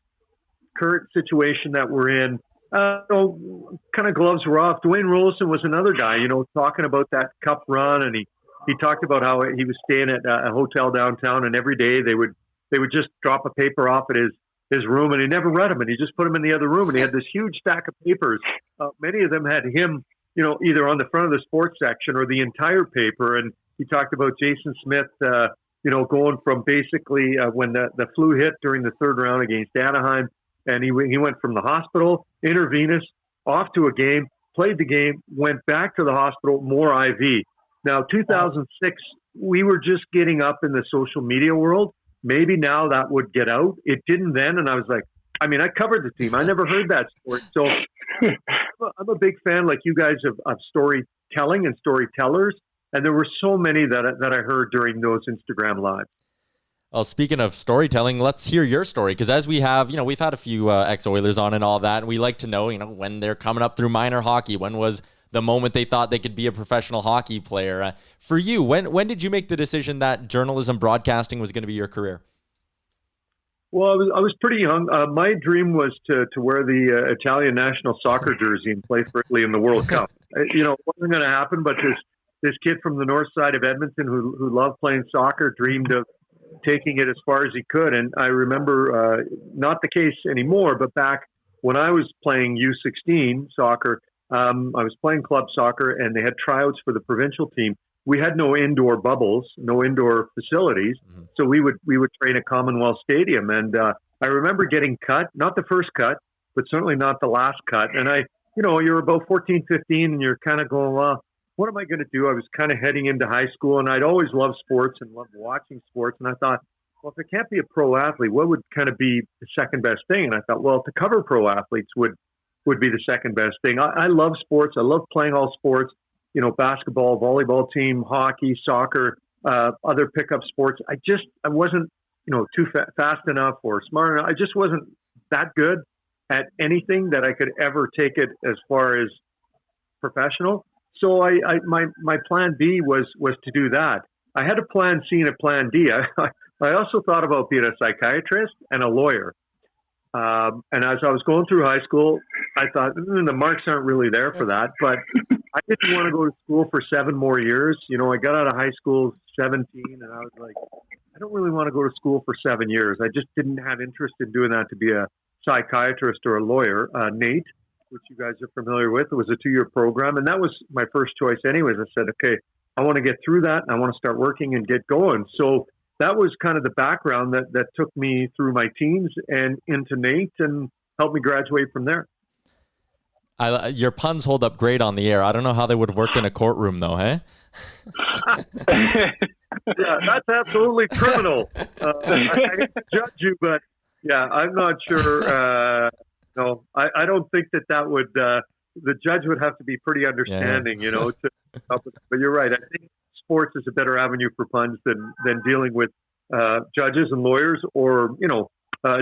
current situation that we're in, kind of gloves were off. Dwayne Rollison was another guy, talking about that cup run, and he he talked about how he was staying at a hotel downtown, and every day they would just drop a paper off at his room, and he never read them, and he just put them in the other room, and he had this huge stack of papers. Many of them had him, either on the front of the sports section or the entire paper. And he talked about Jason Smith, going from basically when the flu hit during the third round against Anaheim, and he went from the hospital, intravenous, off to a game, played the game, went back to the hospital, more IV. Now, 2006, we were just getting up in the social media world. Maybe now that would get out. It didn't then, and I was like, I covered the team. I never heard that story. So I'm a big fan, like you guys, of storytelling and storytellers. And there were so many that I heard during those Instagram lives. Well, speaking of storytelling, let's hear your story. Because as we have, we've had a few ex-Oilers on and all that, and we like to know, when they're coming up through minor hockey, when was the moment they thought they could be a professional hockey player? For you, when did you make the decision that journalism broadcasting was going to be your career? Well, I was pretty young. My dream was to wear the Italian national soccer jersey and play for Italy in the World Cup. It wasn't going to happen, but this kid from the north side of Edmonton who loved playing soccer dreamed of taking it as far as he could. And I remember, not the case anymore, but back when I was playing U16 soccer, I was playing club soccer, and they had tryouts for the provincial team. We had no indoor bubbles, no indoor facilities, so we would train at Commonwealth Stadium. And I remember getting cut, not the first cut, but certainly not the last cut. And you're about 14, 15, and you're kind of going, well, what am I going to do? I was kind of heading into high school, and I'd always loved sports and loved watching sports. And I thought, well, if I can't be a pro athlete, what would kind of be the second best thing? And I thought, well, to cover pro athletes would be the second best thing. I love sports. I love playing all sports, basketball, volleyball team, hockey, soccer, other pickup sports. I wasn't, too fast enough or smart enough. I just wasn't that good at anything that I could ever take it as far as professional. So my plan B was to do that. I had a plan C and a plan D. I also thought about being a psychiatrist and a lawyer. And as I was going through high school, I thought the marks aren't really there for that. But I didn't want to go to school for 7 more years. I got out of high school 17, and I was like, I don't really want to go to school for 7 years. I just didn't have interest in doing that to be a psychiatrist or a lawyer. NATE, which you guys are familiar with, it was a 2-year program, and that was my first choice anyways. I said, okay, I want to get through that, and I want to start working and get going. So that was kind of the background that took me through my teens and into NATE and helped me graduate from there. Your puns hold up great on the air. I don't know how they would have worked in a courtroom, though, hey? Yeah, that's absolutely criminal. I hate to judge you, but yeah, I'm not sure. No, I don't think that would. The judge would have to be pretty understanding, to help with. But you're right. I think sports is a better avenue for puns than dealing with judges and lawyers, or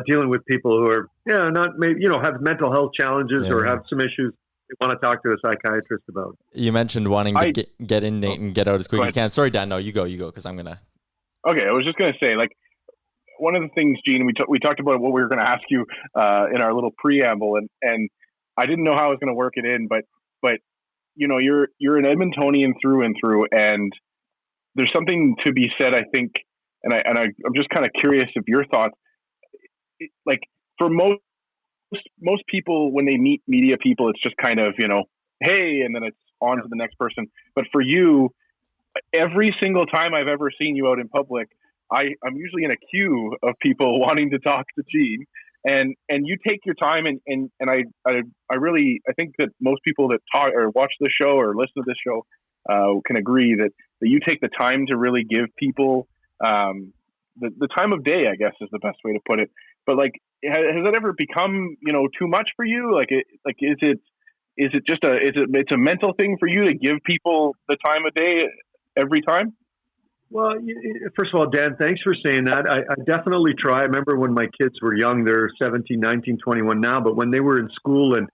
dealing with people who are not maybe have mental health challenges or have some issues they want to talk to a psychiatrist about. You mentioned wanting to get in Nate and get out as quick as you can. Sorry, Dan. No, you go, because I'm gonna. Okay, I was just gonna say, like, one of the things, Gene, we talked about what we were going to ask you in our little preamble, and I didn't know how I was going to work it in, but you're an Edmontonian through and through, and there's something to be said, I think, and I'm just kind of curious of your thoughts. Like, for most people, when they meet media people, it's just kind of, hey, and then it's on to the next person. But for you, every single time I've ever seen you out in public, I'm usually in a queue of people wanting to talk to Gene, and you take your time, and I really, I think that most people that talk or watch this show or listen to this show can agree that you take the time to really give people the time of day, I guess, is the best way to put it. But like, has that ever become too much for you? Is it just it's a mental thing for you to give people the time of day every time? Well, first of all, Dan, thanks for saying that. I definitely try. I remember when my kids were young, they're 17, 19, 21 now, but when they were in school and,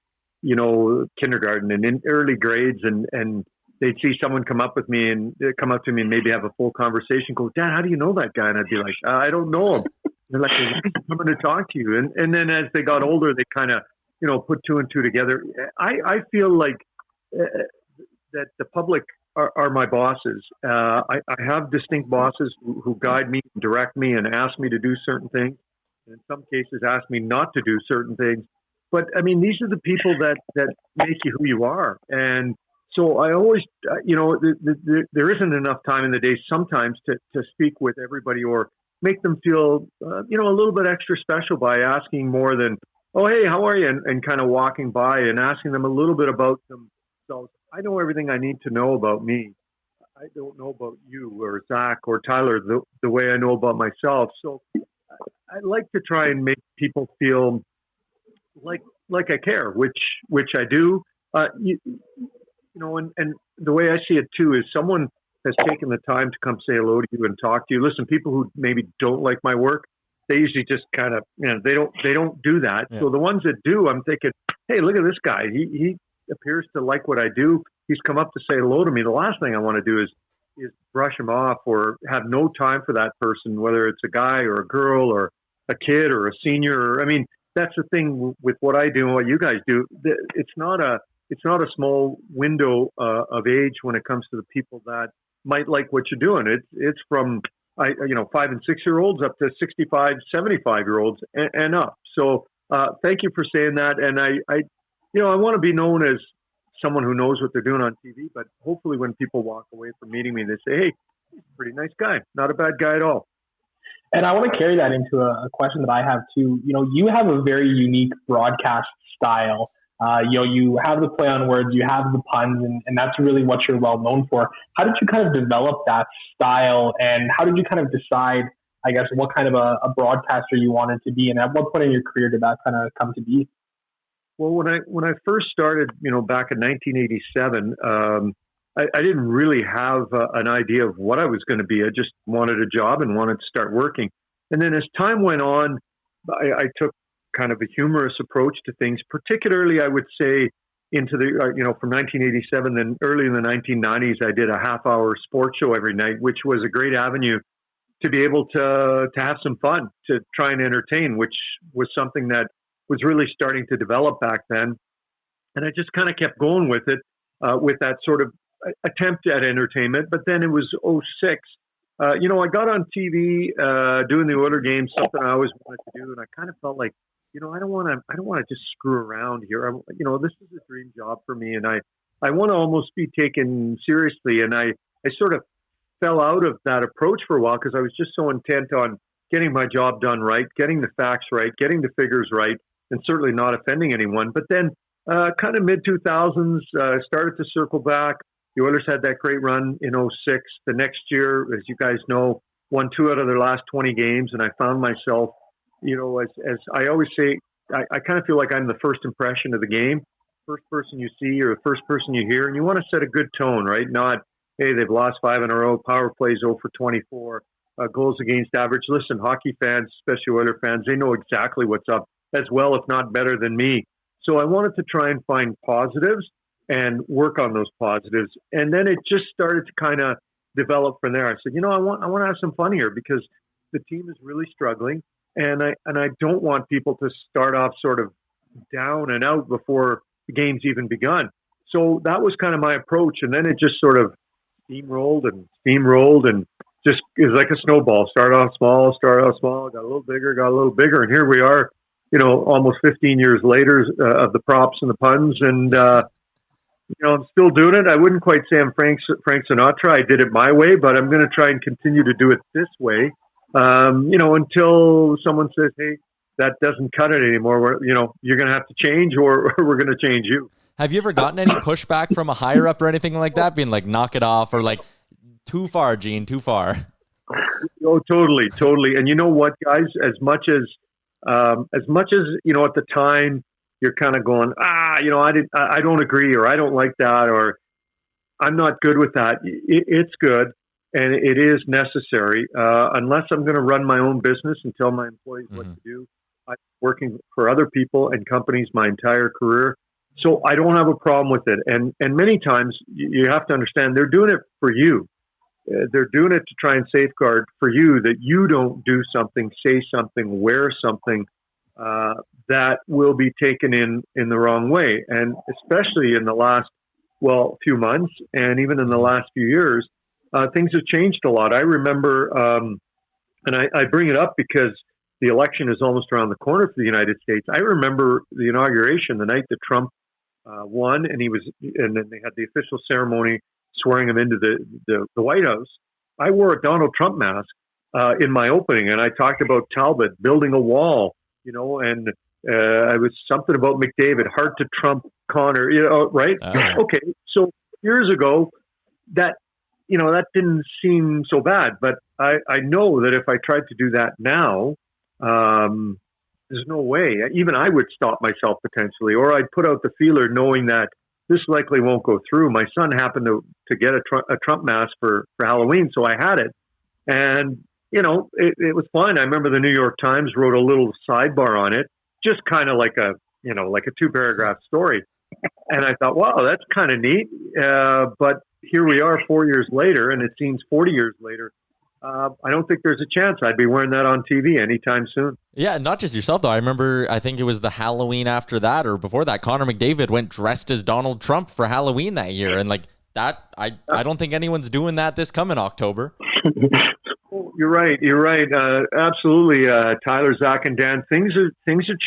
kindergarten and in early grades, and they'd see someone come up to me and maybe have a full conversation, go, Dad, how do you know that guy? And I'd be like, I don't know him. They're like, he's coming to talk to you. And then as they got older, they kind of, put 2 and 2 together. I feel like that the public are my bosses. I have distinct bosses who guide me, direct me, and ask me to do certain things. And in some cases, ask me not to do certain things. But I mean, these are the people that make you who you are. And so I always, there isn't enough time in the day sometimes to speak with everybody or make them feel, a little bit extra special by asking more than, oh, hey, how are you? And kind of walking by and asking them a little bit about themselves. I know everything I need to know about me. I don't know about you or Zach or Tyler the way I know about myself. So I like to try and make people feel like I care, which I do. And the way I see it too is someone has taken the time to come say hello to you and talk to you. Listen, people who maybe don't like my work, they usually just kind of, they don't do that. Yeah. So the ones that do, I'm thinking, hey, look at this guy. He appears to like what I do. He's come up to say hello to me. The last thing I want to do is brush him off or have no time for that person, whether it's a guy or a girl or a kid or a senior. I mean, that's the thing with what I do and what you guys do. It's not a small window of age when it comes to the people that might like what you're doing. It's from 5 and 6 year olds up to 65, 75 year olds and up. So thank you for saying that. And I want to be known as someone who knows what they're doing on TV, but hopefully when people walk away from meeting me, they say, hey, he's a pretty nice guy, not a bad guy at all. And I want to carry that into a question that I have too. You have a very unique broadcast style. You have the play on words, you have the puns, and that's really what you're well known for. How did you kind of develop that style, and how did you kind of decide, I guess, what kind of a broadcaster you wanted to be, and at what point in your career did that kind of come to be? Well, when I first started, back in 1987, I didn't really have an idea of what I was going to be. I just wanted a job and wanted to start working. And then as time went on, I took kind of a humorous approach to things, particularly, I would say, into from 1987, then early in the 1990s, I did a half-hour sports show every night, which was a great avenue to be able to have some fun, to try and entertain, which was something that was really starting to develop back then. And I just kind of kept going with it, with that sort of attempt at entertainment. But then it was 2006. I got on TV doing the Oilers games, something I always wanted to do, and I kind of felt like, I don't want to just screw around here. This is a dream job for me, and I want to almost be taken seriously. And I sort of fell out of that approach for a while because I was just so intent on getting my job done right, getting the facts right, getting the figures right, and certainly not offending anyone. But then kind of mid-2000s, started to circle back. The Oilers had that great run in 2006. The next year, as you guys know, won 2 out of their last 20 games, and I found myself, as I always say, I kind of feel like I'm the first impression of the game, first person you see or the first person you hear, and you want to set a good tone, right? Not, hey, they've lost 5 in a row, power plays 0 for 24, goals against average. Listen, hockey fans, especially Oilers fans, they know exactly what's up as well, if not better than me. So I wanted to try and find positives and work on those positives. And then it just started to kind of develop from there. I said, I want to have some fun here because the team is really struggling. And I don't want people to start off sort of down and out before the game's even begun. So that was kind of my approach. And then it just sort of steamrolled and just is like a snowball. Started off small, got a little bigger. And here we are, almost 15 years later of the props and the puns. And, I'm still doing it. I wouldn't quite say I'm Frank Sinatra. I did it my way, but I'm going to try and continue to do it this way. Until someone says, hey, that doesn't cut it anymore. You're going to have to change or we're going to change you. Have you ever gotten any pushback from a higher up or anything like that? Being like, knock it off or like, too far, Gene, too far. Oh, totally. And you know what, guys, as much as at the time you're kind of going, I don't agree, or I don't like that, or I'm not good with that. It's good. And it is necessary, unless I'm going to run my own business and tell my employees what to do. I've been working for other people and companies my entire career, so I don't have a problem with it. And many times you have to understand they're doing it for you. They're doing it to try and safeguard for you that you don't do something, say something, wear something that will be taken in the wrong way. And especially in the last few months, and even in the last few years, things have changed a lot. I remember, and I bring it up because the election is almost around the corner for the United States. I remember the inauguration, the night that Trump won, and then they had the official ceremony swearing him into the White House. I wore a Donald Trump mask in my opening, and I talked about Talbot building a wall, and I was something about McDavid, hard to trump Connor, right? Okay, so years ago, that didn't seem so bad, but I know that if I tried to do that now, there's no way. Even I would stop myself potentially, or I'd put out the feeler knowing that this likely won't go through. My son happened to get a Trump mask for Halloween, so I had it. And, it was fine. I remember the New York Times wrote a little sidebar on it, just kind of like a 2-paragraph story. And I thought, wow, that's kind of neat. But here we are 4 years later, and it seems 40 years later. I don't think there's a chance I'd be wearing that on TV anytime soon. Yeah, not just yourself, though. I remember, I think it was the Halloween after that or before that, Connor McDavid went dressed as Donald Trump for Halloween that year. And that, I don't think anyone's doing that this coming October. You're right. Absolutely, Tyler, Zach, and Dan. Things are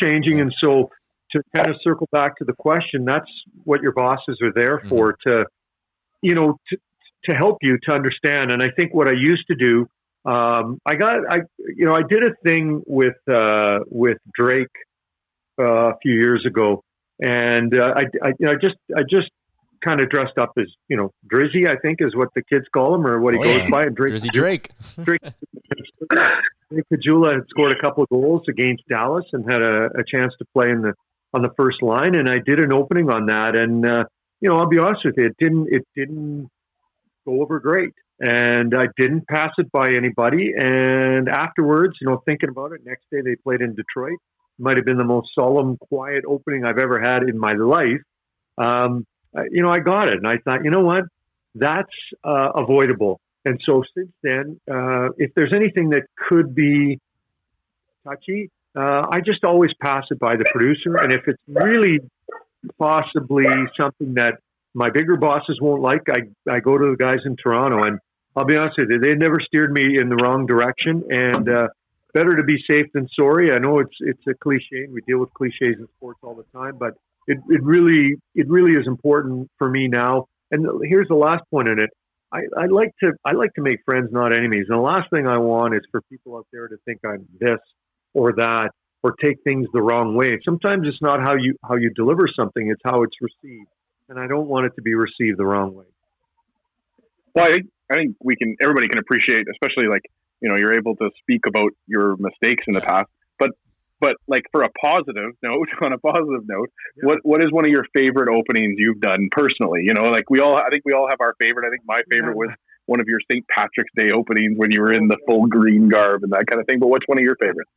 changing, and so to kind of circle back to the question, that's what your bosses are there for, to help you to understand. And I think what I used to do, I did a thing with Drake a few years ago, and I just kind of dressed up as Drizzy, I think is what the kids call him, or what he goes by. And Drizzy Drake. Drake Pajula had scored a couple of goals against Dallas and had a chance to play on the first line, and I did an opening on that, and I'll be honest with you, it didn't go over great, and I didn't pass it by anybody. And afterwards, thinking about it, next day they played in Detroit. It might have been the most solemn, quiet opening I've ever had in my life. I got it, and I thought, you know what, that's avoidable. And so since then, if there's anything that could be touchy, I just always pass it by the producer. And if it's really possibly something that my bigger bosses won't like, I go to the guys in Toronto, and I'll be honest with you, they never steered me in the wrong direction. And better to be safe than sorry. I know it's a cliche, and we deal with cliches in sports all the time, but it really is important for me now. And here's the last point in it. I like to make friends, not enemies. And the last thing I want is for people out there to think I'm this or that, or take things the wrong way. Sometimes it's not how you deliver something, it's how it's received. And I don't want it to be received the wrong way. Well, I think everybody can appreciate, especially you're able to speak about your mistakes in the past, but for a positive note, yeah. What is one of your favorite openings you've done personally? I think we all have our favorite. I think my favorite was one of your St. Patrick's Day openings when you were in the full green garb and that kind of thing. But what's one of your favorites?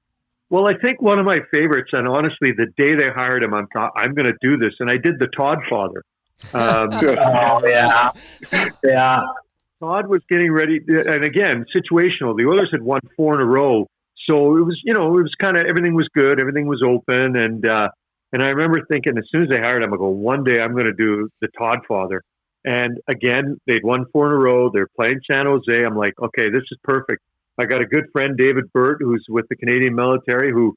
Well, I think one of my favorites, and honestly, the day they hired him, I'm going to do this, and I did the Todd Father. Oh yeah. Todd was getting ready, and again, situational. The Oilers had won 4 in a row, so it was kind of, everything was good, everything was open, and I remember thinking, as soon as they hired him, I go, one day I'm going to do the Todd Father. And again, they'd won 4 in a row. They're playing San Jose. I'm like, okay, this is perfect. I got a good friend, David Burt, who's with the Canadian military, who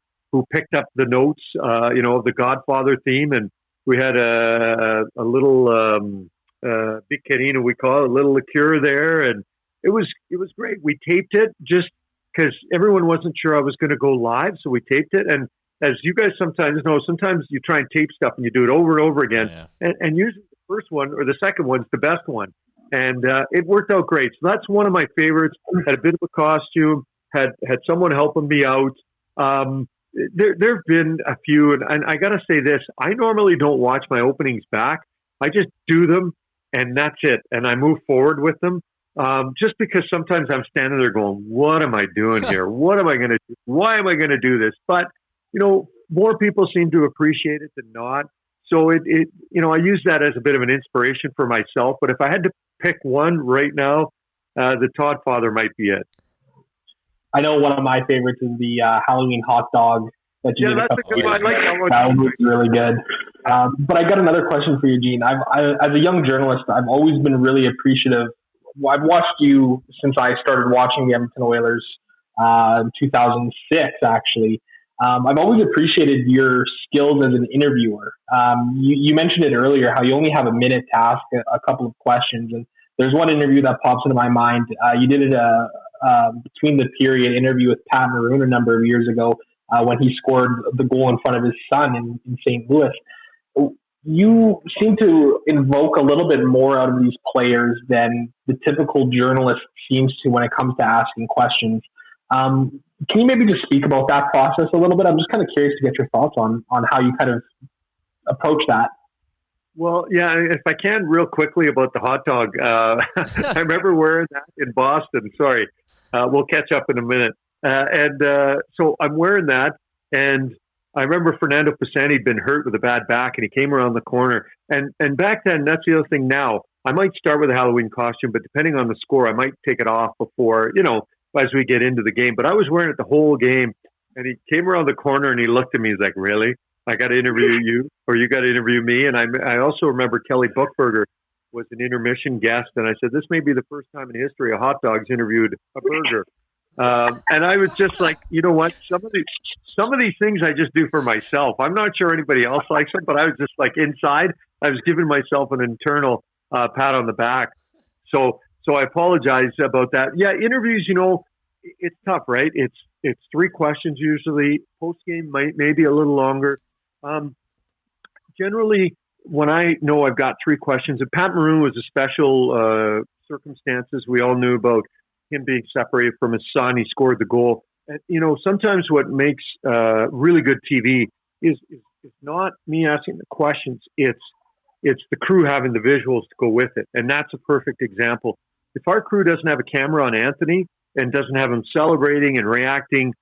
picked up the notes, of the Godfather theme, and we had a little biccherino, we call it, a little liqueur there, and it was great. We taped it just because everyone wasn't sure I was going to go live, so we taped it. And as you guys sometimes know, sometimes you try and tape stuff and you do it over and over again, and usually the first one or the second one's the best one. And it worked out great. So that's one of my favorites. Had a bit of a costume, had someone helping me out. There have been a few, and I got to say this, I normally don't watch my openings back. I just do them, and that's it. And I move forward with them, just because sometimes I'm standing there going, what am I doing here? What am I going to do? Why am I going to do this? But, more people seem to appreciate it than not. So I use that as a bit of an inspiration for myself. But if I had to pick one right now, the Todd Father might be it. I know one of my favorites is the Halloween hot dog. That you did that's a good one. I like that one. That one was really good. But I got another question for you, Gene. As a young journalist, I've always been really appreciative. I've watched you since I started watching the Edmonton Oilers in 2006, actually. I've always appreciated your skills as an interviewer. You mentioned it earlier, how you only have a minute to ask a couple of questions. And there's one interview that pops into my mind. You did between the period interview with Pat Maroon a number of years ago when he scored the goal in front of his son in St. Louis. You seem to invoke a little bit more out of these players than the typical journalist seems to when it comes to asking questions. Can you maybe just speak about that process a little bit? I'm just kind of curious to get your thoughts on how you kind of approach that. Well, yeah, if I can real quickly about the hot dog. I remember wearing that in Boston. Sorry. We'll catch up in a minute. So I'm wearing that, and I remember Fernando Pisani had been hurt with a bad back, and he came around the corner. And back then, that's the other thing now. I might start with a Halloween costume, but depending on the score, I might take it off before, as we get into the game. But I was wearing it the whole game, and he came around the corner, and he looked at me. He's like, really? I got to interview you, or you got to interview me? And I also remember Kelly Buchberger was an intermission guest, and I said, this may be the first time in history a hot dog's interviewed a burger. And I was just like, you know what? Some of these things I just do for myself. I'm not sure anybody else likes them, but I was just like inside. I was giving myself an internal pat on the back. So I apologize about that. Yeah, interviews. It's tough, right? It's 3 questions usually. Post game maybe a little longer. Generally, when I know I've got 3 questions, and Pat Maroon was a special circumstances. We all knew about him being separated from his son. He scored the goal. And, sometimes what makes really good TV is not me asking the questions. It's the crew having the visuals to go with it. And that's a perfect example. If our crew doesn't have a camera on Anthony and doesn't have him celebrating and reacting,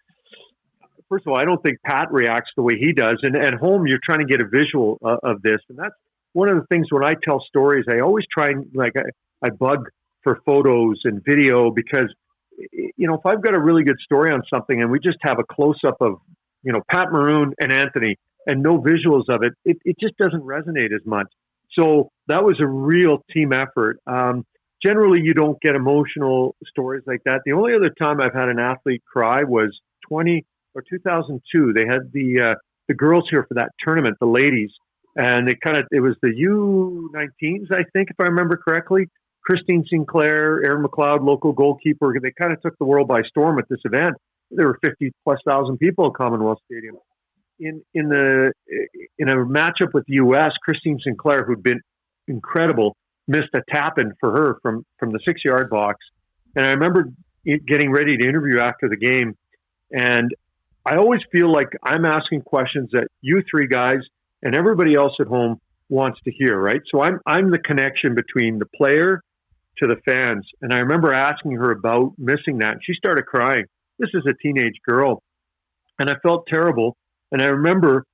first of all, I don't think Pat reacts the way he does. And at home, you're trying to get a visual of this. And that's one of the things when I tell stories, I always try and I bug for photos and video because, if I've got a really good story on something and we just have a close-up of, Pat Maroon and Anthony and no visuals of it, it just doesn't resonate as much. So that was a real team effort. Generally, you don't get emotional stories like that. The only other time I've had an athlete cry was 2002. They had the girls here for that tournament, the ladies, and it was the U19s, I think, if I remember correctly. Christine Sinclair, Aaron McLeod, local goalkeeper. They kind of took the world by storm at this event. There were 50,000+ people at Commonwealth Stadium. In a matchup with the U.S., Christine Sinclair, who'd been incredible, missed a tap-in for her from the 6-yard box. And I remember getting ready to interview after the game. And I always feel like I'm asking questions that you 3 guys and everybody else at home wants to hear, right? So I'm the connection between the player to the fans. And I remember asking her about missing that. And she started crying. This is a teenage girl. And I felt terrible. And I remember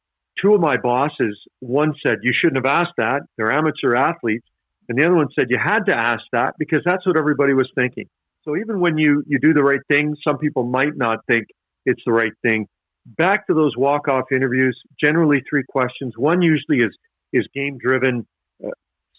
2 of my bosses, one said, you shouldn't have asked that. They're amateur athletes. And the other one said, you had to ask that because that's what everybody was thinking. So even when you do the right thing, some people might not think it's the right thing. Back to those walk-off interviews, generally 3 questions. One usually is game-driven,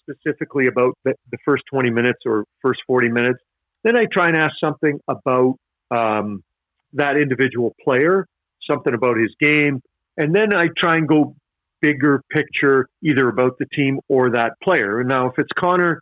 specifically about the first 20 minutes or first 40 minutes. Then I try and ask something about that individual player, something about his game. And then I try and go bigger picture, either about the team or that player. And now if it's Connor,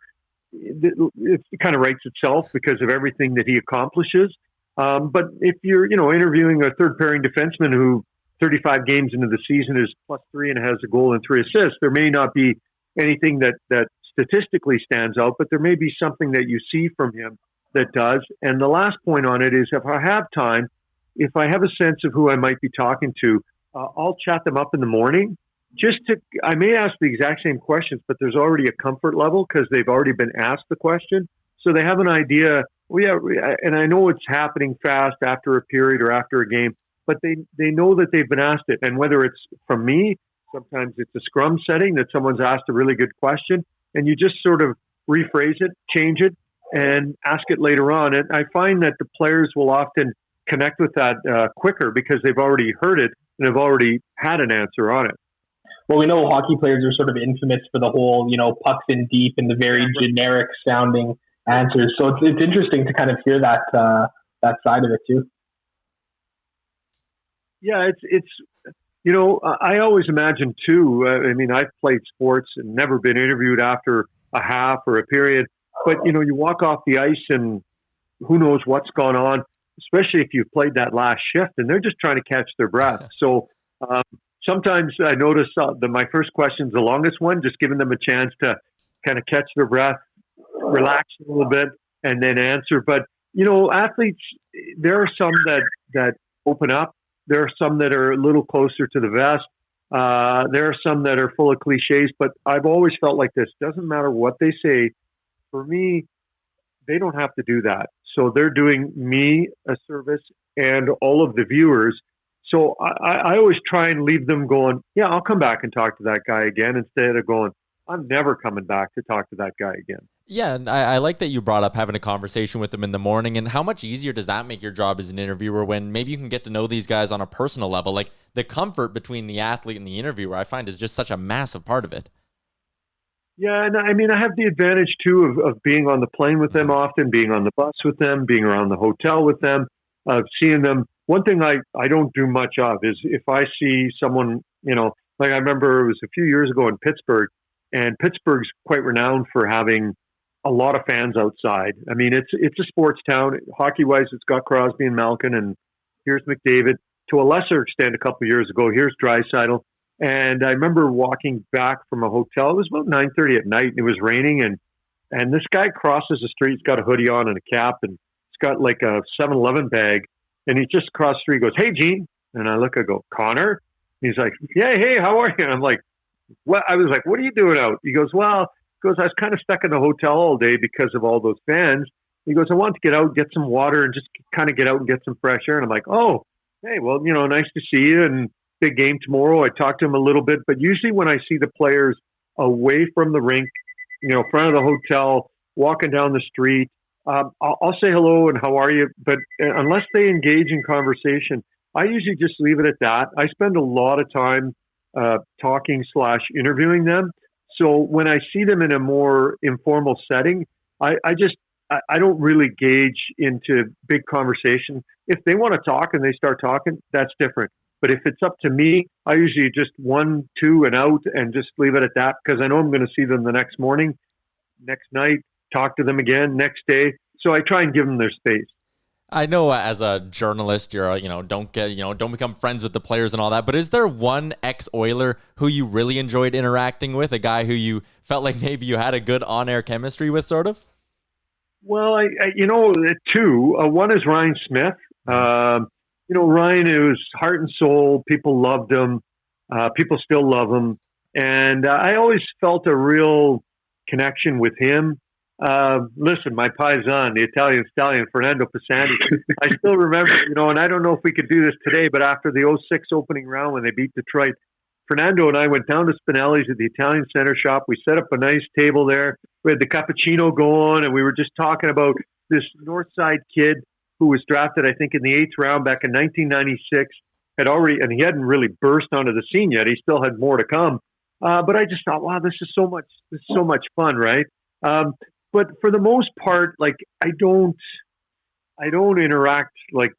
it kind of writes itself because of everything that he accomplishes. But if you're, interviewing a third pairing defenseman who 35 games into the season is +3 and has a goal and 3 assists, there may not be anything that statistically stands out, but there may be something that you see from him that does. And the last point on it is if I have time, if I have a sense of who I might be talking to, I'll chat them up in the morning. I may ask the exact same questions, but there's already a comfort level because they've already been asked the question. So they have an idea. And I know it's happening fast after a period or after a game, but they know that they've been asked it. And whether it's from me, sometimes it's a scrum setting that someone's asked a really good question, and you just sort of rephrase it, change it, and ask it later on. And I find that the players will often connect with that quicker because they've already heard it and have already had an answer on it. well, we know hockey players are sort of infamous for the whole, pucks in deep and the very generic sounding answers. So it's interesting to kind of hear that side of it too. Yeah, it's I always imagine too. I've played sports and never been interviewed after a half or a period, but you walk off the ice and who knows what's gone on, especially if you've played that last shift and they're just trying to catch their breath. So sometimes I notice that my first question is the longest one, just giving them a chance to kind of catch their breath, relax a little bit, and then answer. But athletes, there are some that open up. There are some that are a little closer to the vest. There are some that are full of cliches, but I've always felt like this. Doesn't matter what they say. For me, they don't have to do that. So they're doing me a service and all of the viewers. So I always try and leave them going, yeah, I'll come back and talk to that guy again, instead of going, I'm never coming back to talk to that guy again. Yeah, and I like that you brought up having a conversation with them in the morning. And how much easier does that make your job as an interviewer when maybe you can get to know these guys on a personal level? Like the comfort between the athlete and the interviewer, I find is just such a massive part of it. Yeah, and I have the advantage too of being on the plane with them often, being on the bus with them, being around the hotel with them, seeing them. One thing I don't do much of is if I see someone, like I remember it was a few years ago in Pittsburgh, and Pittsburgh's quite renowned for having a lot of fans outside. It's a sports town. Hockey-wise, it's got Crosby and Malkin, and here's McDavid. To a lesser extent, a couple of years ago, here's Draisaitl. And I remember walking back from a hotel. It was about 9:30 at night, and it was raining. And this guy crosses the street. He's got a hoodie on and a cap, and he's got like a 7-Eleven bag. And he just crossed the street, goes, "Hey, Gene." And I look, I go, "Connor?" He's like, "Yeah, hey, how are you?" And I'm like, "What?" I was like, "What are you doing out?" He goes, "Well," I was kind of stuck in the hotel all day because of all those fans. He goes, "I want to get out, get some water, and just kind of get out and get some fresh air." And I'm like, "Oh, hey, well, nice to see you, and big game tomorrow." I talked to him a little bit, but usually when I see the players away from the rink, front of the hotel, walking down the street, I'll say hello and how are you. But unless they engage in conversation, I usually just leave it at that. I spend a lot of time talking/interviewing them. So when I see them in a more informal setting, I don't really gauge into big conversation. If they want to talk and they start talking, that's different. But if it's up to me, I usually just 1, 2 and out and just leave it at that, because I know I'm going to see them the next morning, next night, talk to them again next day. So I try and give them their space. I know as a journalist, you're, don't become friends with the players and all that. But is there one ex-Oiler who you really enjoyed interacting with, a guy who you felt like maybe you had a good on-air chemistry with, sort of? Well, two. One is Ryan Smith. Ryan, it was heart and soul. People loved him. People still love him. And I always felt a real connection with him. Listen, my paisan, the Italian stallion, Fernando Pisani, I still remember, and I don't know if we could do this today, but after the 2006 opening round when they beat Detroit, Fernando and I went down to Spinelli's at the Italian Center shop. We set up a nice table there. We had the cappuccino going, and we were just talking about this Northside kid who was drafted, I think, in the 8th round back in 1996, and he hadn't really burst onto the scene yet. He still had more to come. But I just thought, wow, this is so much fun, right? But for the most part, like I don't interact like,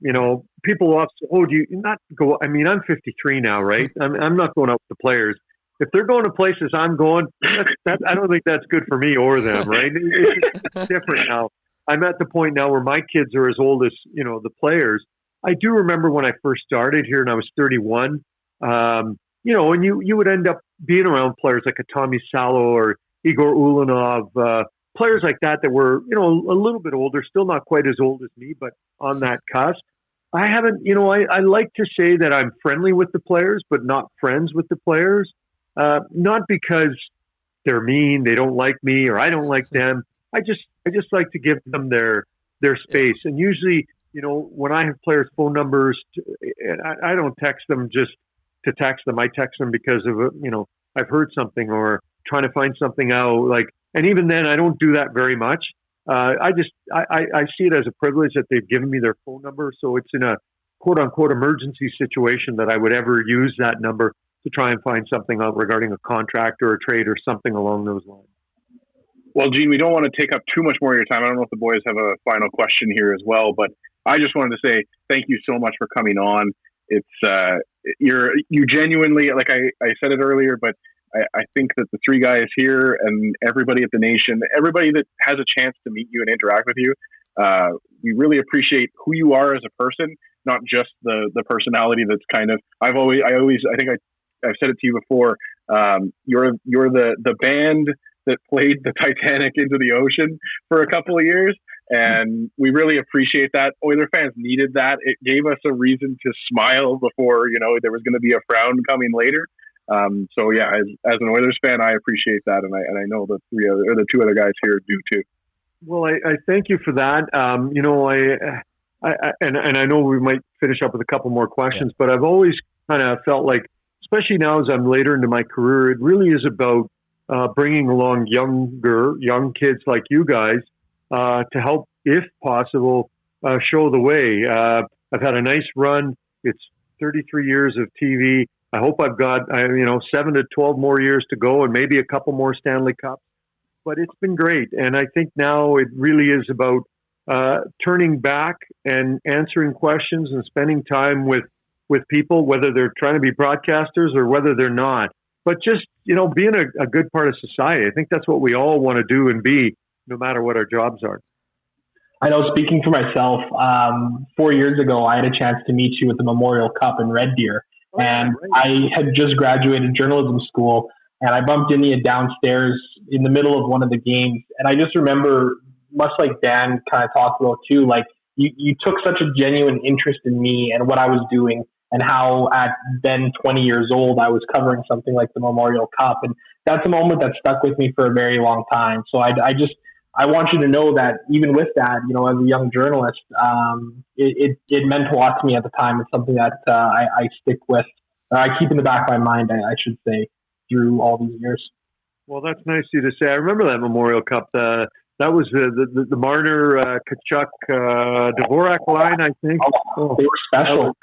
people often say, "Oh, do you not go?" I'm 53 now, right? I'm not going out with the players. If they're going to places I'm going, I don't think that's good for me or them, right? It's different now. I'm at the point now where my kids are as old as, the players. I do remember when I first started here and I was 31, and you would end up being around players like a Tommy Salo or Igor Ulanov, players like that were, a little bit older, still not quite as old as me, but on that cusp. I haven't, I like to say that I'm friendly with the players, but not friends with the players. Not because they're mean, they don't like me, or I don't like them. I just like to give them their space. And usually, when I have players' phone numbers, I don't text them just to text them. I text them because of, I've heard something or trying to find something out. And even then, I don't do that very much. I see it as a privilege that they've given me their phone number. So it's in a quote unquote emergency situation that I would ever use that number. to try and find something out regarding a contract or a trade or something along those lines. Well, Gene, we don't want to take up too much more of your time. I don't know if the boys have a final question here as well, but I just wanted to say thank you so much for coming on. It's you genuinely, like I said it earlier, but I think that the three guys here and everybody at the Nation, everybody that has a chance to meet you and interact with you, we really appreciate who you are as a person, not just the personality that's kind of, I think I've said it to you before. You're the band that played the Titanic into the ocean for a couple of years. And we really appreciate that. Oiler fans needed that. It gave us a reason to smile before, there was going to be a frown coming later. So yeah, as an Oilers fan, I appreciate that. And I know the two other guys here do too. Well, I thank you for that. I know we might finish up with a couple more questions, but I've always kind of felt like, especially now as I'm later into my career, it really is about bringing along young kids like you guys to help, if possible, show the way. I've had a nice run. It's 33 years of TV. I hope I've got 7 to 12 more years to go, and maybe a couple more Stanley Cups. But it's been great, and I think now it really is about turning back and answering questions and spending time with people, whether they're trying to be broadcasters or whether they're not. But just being a good part of society. I think that's what we all want to do and be, no matter what our jobs are. I know, speaking for myself, 4 years ago, I had a chance to meet you at the Memorial Cup in Red Deer. And I had just graduated journalism school, and I bumped into you downstairs in the middle of one of the games. And I just remember, much like Dan kind of talked about too, like you took such a genuine interest in me and what I was doing, and how at then 20 years old, I was covering something like the Memorial Cup. And that's a moment that stuck with me for a very long time. So I want you to know that even with that, as a young journalist, it meant a lot to me at the time. It's something that I stick with, or I keep in the back of my mind, I should say, through all these years. Well, that's nice of you to say. I remember that Memorial Cup. That was the Marner, Kachuk, Dvorak line, I think. Oh, they were special.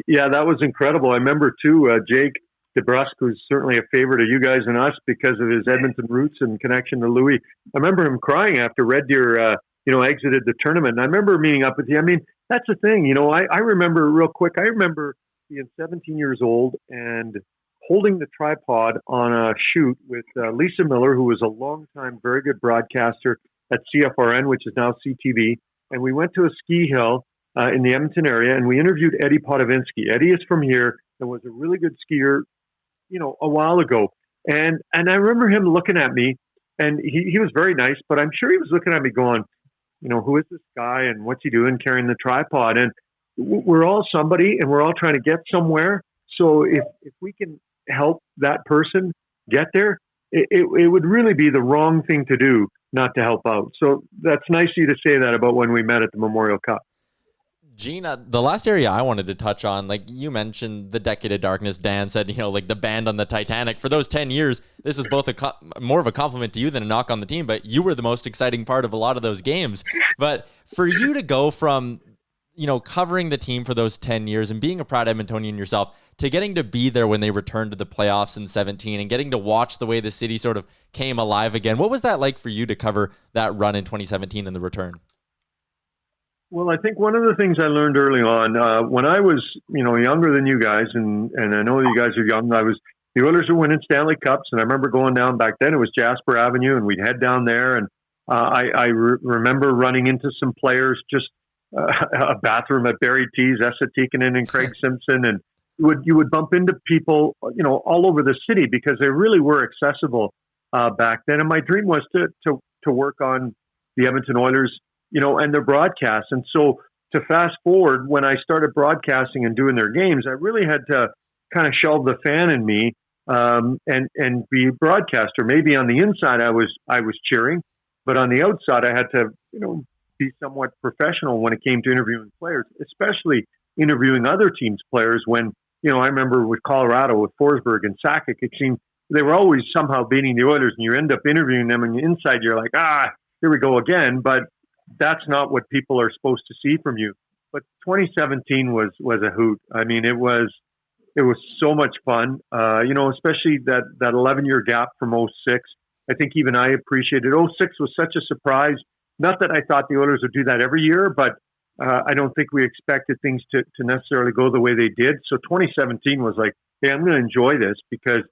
That was incredible. I remember too, Jake DeBrusque, who's certainly a favorite of you guys and us because of his Edmonton roots and connection to Louis. I remember him crying after Red Deer, exited the tournament. And I remember meeting up with you. I mean, that's the thing. I remember real quick. I remember being 17 years old and holding the tripod on a shoot with Lisa Miller, who was a longtime, very good broadcaster at CFRN, which is now CTV. And we went to a ski hill in the Edmonton area, and we interviewed Eddie Podovinsky. Eddie is from here and was a really good skier, a while ago. And I remember him looking at me, and he was very nice, but I'm sure he was looking at me going, who is this guy and what's he doing carrying the tripod? And we're all somebody, and we're all trying to get somewhere. So if we can help that person get there, it would really be the wrong thing to do not to help out. So that's nice of you to say that about when we met at the Memorial Cup. Gina, the last area I wanted to touch on, like you mentioned, the Decade of Darkness. Dan said, like the band on the Titanic. For those 10 years, this is both more of a compliment to you than a knock on the team, but you were the most exciting part of a lot of those games. But for you to go from, covering the team for those 10 years and being a proud Edmontonian yourself to getting to be there when they returned to the playoffs in 17 and getting to watch the way the city sort of came alive again, what was that like for you to cover that run in 2017 and the return? Well, I think one of the things I learned early on, when I was, younger than you guys, and I know you guys are young, the Oilers were winning Stanley Cups, and I remember going down back then, it was Jasper Avenue, and we'd head down there, and I remember running into some players, just a bathroom at Barry T's, Essa Tikkanen and Craig Simpson, and you would bump into people, all over the city because they really were accessible back then, and my dream was to work on the Edmonton Oilers, and their broadcasts. And so to fast forward, when I started broadcasting and doing their games, I really had to kind of shelve the fan in me and be a broadcaster. Maybe on the inside I was cheering, but on the outside I had to, be somewhat professional when it came to interviewing players, especially interviewing other teams' players when, I remember with Colorado, with Forsberg and Sakic, it seemed they were always somehow beating the Oilers, and you end up interviewing them, and inside you're like, here we go again. But that's not what people are supposed to see from you. But 2017 was a hoot. I mean, it was It was so much fun, especially that 11-year gap from '06. I think even I appreciated it. '06 was such a surprise. Not that I thought the Oilers would do that every year, but I don't think we expected things to necessarily go the way they did. So 2017 was like, hey, I'm going to enjoy this because,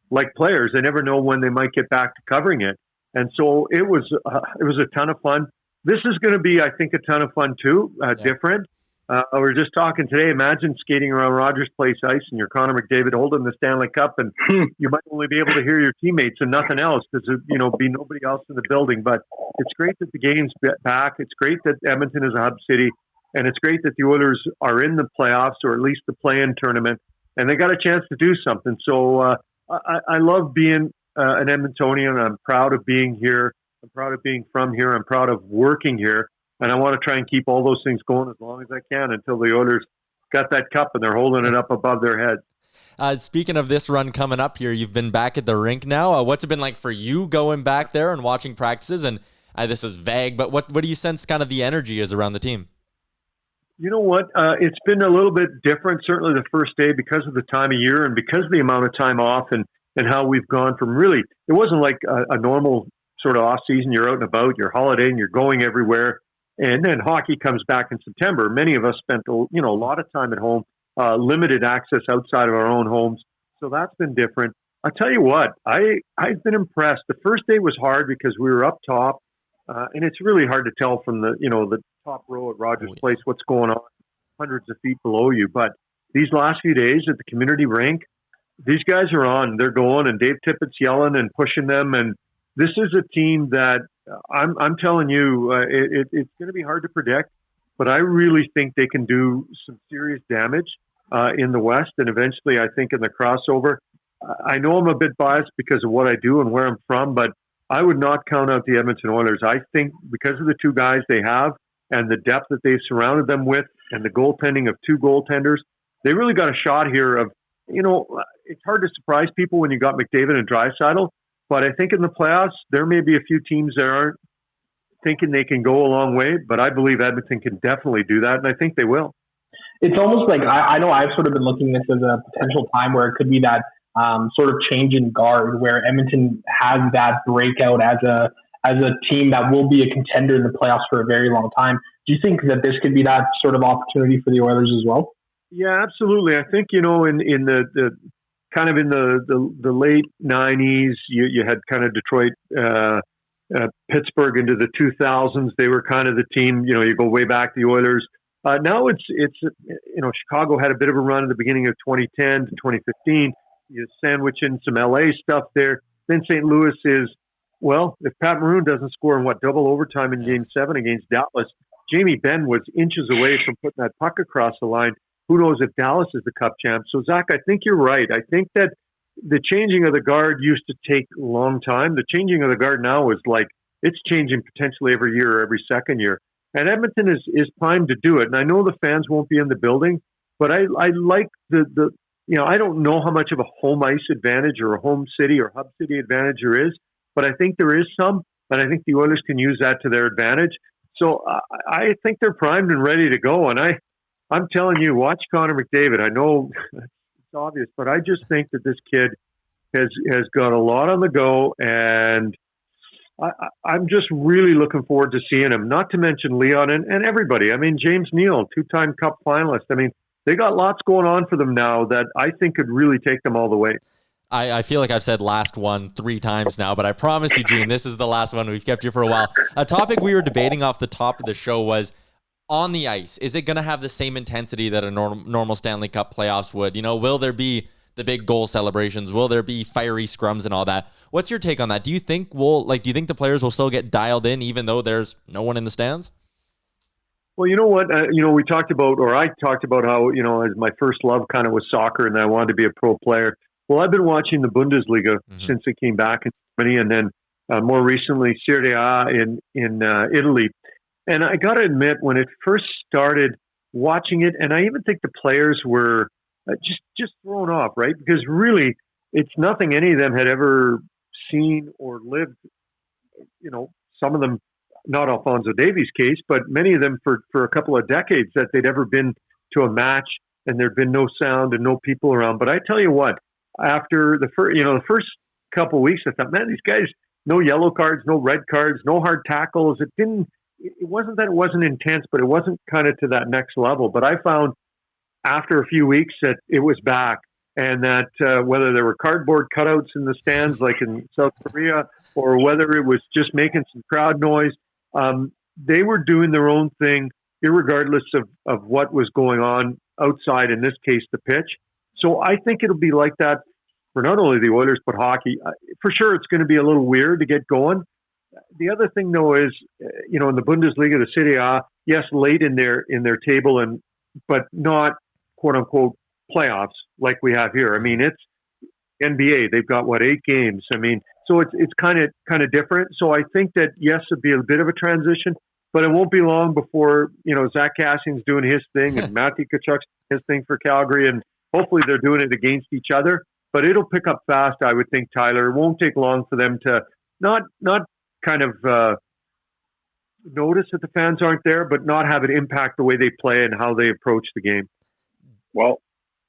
like players, they never know when they might get back to covering it. And so it was a ton of fun. This is going to be, I think, a ton of fun too, different. We were just talking today. Imagine skating around Rogers Place ice and you're Connor McDavid holding the Stanley Cup, and you might only be able to hear your teammates and nothing else because be nobody else in the building. But it's great that the game's back. It's great that Edmonton is a hub city, and it's great that the Oilers are in the playoffs or at least the play-in tournament, and they got a chance to do something. So I love being an Edmontonian. I'm proud of being here. I'm proud of being from here. I'm proud of working here. And I want to try and keep all those things going as long as I can until the Oilers got that cup and they're holding it up above their heads. Speaking of this run coming up here, you've been back at the rink now. What's it been like for you going back there and watching practices? And this is vague, but what do you sense kind of the energy is around the team? You know what? It's been a little bit different, certainly the first day because of the time of year and because of the amount of time off and how we've gone from really, it wasn't like a normal sort of off season. You're out and about, you're holidaying, you're going everywhere. And then hockey comes back in September. Many of us spent a lot of time at home, limited access outside of our own homes. So that's been different. I'll tell you what, I've been impressed. The first day was hard because we were up top, and it's really hard to tell from the top row at Rogers Place what's going on hundreds of feet below you. But these last few days at the community rink, these guys are on. They're going, and Dave Tippett's yelling and pushing them. And this is a team that I'm telling you, it's going to be hard to predict, but I really think they can do some serious damage in the West, and eventually I think in the crossover. I know I'm a bit biased because of what I do and where I'm from, but I would not count out the Edmonton Oilers. I think because of the two guys they have and the depth that they've surrounded them with and the goaltending of two goaltenders, they really got a shot here of, it's hard to surprise people when you got McDavid and Draisaitl. But I think in the playoffs, there may be a few teams that aren't thinking they can go a long way, but I believe Edmonton can definitely do that, and I think they will. It's almost like, I know I've sort of been looking at this as a potential time where it could be that sort of change in guard where Edmonton has that breakout as a team that will be a contender in the playoffs for a very long time. Do you think that this could be that sort of opportunity for the Oilers as well? Yeah, absolutely. I think, in the kind of in the late 90s, you had kind of Detroit, Pittsburgh into the 2000s. They were kind of the team, you go way back, the Oilers. Now it's Chicago had a bit of a run at the beginning of 2010 to 2015. You sandwich in some LA stuff there. Then St. Louis is, if Pat Maroon doesn't score in double overtime in Game 7 against Dallas, Jamie Benn was inches away from putting that puck across the line. Who knows if Dallas is the cup champ? So, Zach, I think you're right. I think that the changing of the guard used to take a long time. The changing of the guard now is like it's changing potentially every year or every second year. And Edmonton is primed to do it. And I know the fans won't be in the building, but I like the I don't know how much of a home ice advantage or a home city or hub city advantage there is, but I think there is some, and I think the Oilers can use that to their advantage. So I think they're primed and ready to go. And I'm telling you, watch Connor McDavid. I know it's obvious, but I just think that this kid has got a lot on the go, and I'm just really looking forward to seeing him, not to mention Leon and everybody. I mean, James Neal, two-time Cup finalist. I mean, they got lots going on for them now that I think could really take them all the way. I feel like I've said last one 3 times now, but I promise you, Gene, this is the last one. We've kept you for a while. A topic we were debating off the top of the show was, on the ice, is it going to have the same intensity that a normal Stanley Cup playoffs would? Will there be the big goal celebrations? Will there be fiery scrums and all that? What's your take on that? Do you think the players will still get dialed in even though there's no one in the stands? Well, you know what? We talked about, or I talked about how, as my first love kind of was soccer and I wanted to be a pro player. Well, I've been watching the Bundesliga since it came back in Germany, and then more recently Serie A in Italy. And I got to admit, when it first started watching it, and I even think the players were just thrown off, right? Because really, it's nothing any of them had ever seen or lived. Some of them, not Alphonso Davies' case, but many of them for a couple of decades that they'd ever been to a match and there'd been no sound and no people around. But I tell you what, after the first couple of weeks, I thought, man, these guys, no yellow cards, no red cards, no hard tackles. It wasn't that it wasn't intense, but it wasn't kind of to that next level. But I found after a few weeks that it was back, and that whether there were cardboard cutouts in the stands like in South Korea, or whether it was just making some crowd noise, they were doing their own thing, irregardless of what was going on outside, in this case, the pitch. So I think it'll be like that for not only the Oilers, but hockey. For sure, it's going to be a little weird to get going. The other thing, though, is, in the Bundesliga, the Serie A, yes, late in their table, but not, quote unquote, playoffs like we have here. I mean, it's NBA. They've got 8 games. I mean, so it's kind of different. So I think that, yes, it'll be a bit of a transition, but it won't be long before, Zach Kassian's doing his thing and Matthew Tkachuk's his thing for Calgary, and hopefully they're doing it against each other. But it'll pick up fast, I would think, Tyler. It won't take long for them to not kind of notice that the fans aren't there, but not have it impact the way they play and how they approach the game. Well,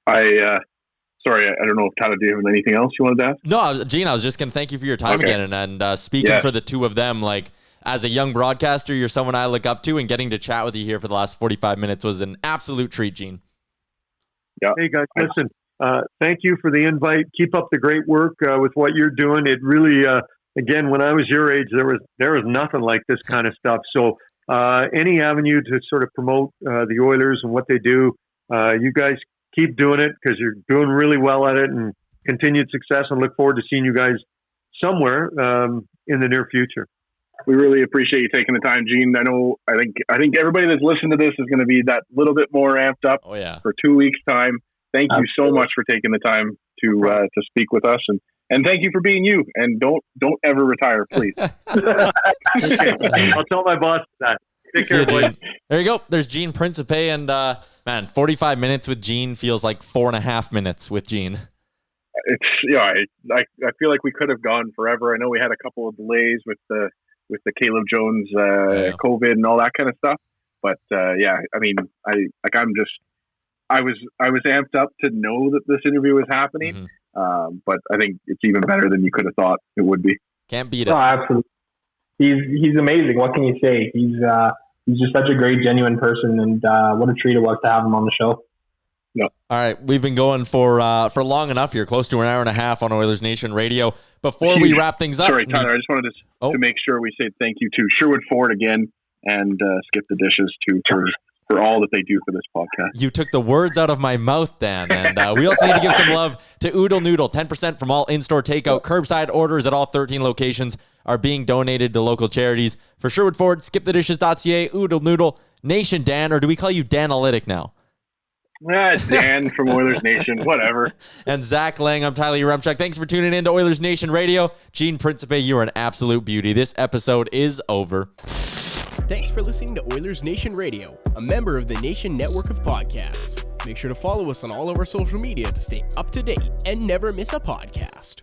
sorry, I don't know if Tyler, do you have anything else you wanted to ask? No, Gene, I was just going to thank you for your time again. And speaking for the two of them, like, as a young broadcaster, you're someone I look up to, and getting to chat with you here for the last 45 minutes was an absolute treat, Gene. Yeah. Hey, guys, listen, thank you for the invite. Keep up the great work with what you're doing. It really, again, when I was your age, there was nothing like this kind of stuff. So any avenue to sort of promote the Oilers and what they do, you guys keep doing it, because you're doing really well at it, and continued success, and look forward to seeing you guys somewhere in the near future. We really appreciate you taking the time, Gene. I think everybody that's listened to this is going to be that little bit more amped up for 2 weeks' time. Thank you so much for taking the time to speak with us, and thank you for being you. And don't ever retire, please. I'll tell my boss that. Take care, boys. There you go. There's Gene Principe, and 45 minutes with Gene feels like 4.5 minutes with Gene. It's I feel like we could have gone forever. I know we had a couple of delays with the Caleb Jones COVID and all that kind of stuff, but I mean, I was amped up to know that this interview was happening, but I think it's even better than you could have thought it would be. Can't beat it. Oh, absolutely. He's amazing. What can you say? He's just such a great, genuine person, and what a treat it was to have him on the show. Yeah. All right, we've been going for long enough here, close to an hour and a half on Oilers Nation Radio. Before we wrap things up, sorry, Tyler, I just wanted to make sure we say thank you to Sherwood Ford again, and Skip the Dishes too for all that they do for this podcast. You took the words out of my mouth, Dan. And we also need to give some love to Oodle Noodle. 10% from all in-store takeout. Curbside orders at all 13 locations are being donated to local charities. For Sherwood Ford, skipthedishes.ca, Oodle Noodle, Nation Dan, or do we call you Danalytic now? Dan from Oilers Nation, whatever. And Zach Lang, I'm Tyler Yaremchuk. Thanks for tuning in to Oilers Nation Radio. Gene Principe, you are an absolute beauty. This episode is over. Thanks for listening to Oilers Nation Radio, a member of the Nation Network of Podcasts. Make sure to follow us on all of our social media to stay up to date and never miss a podcast.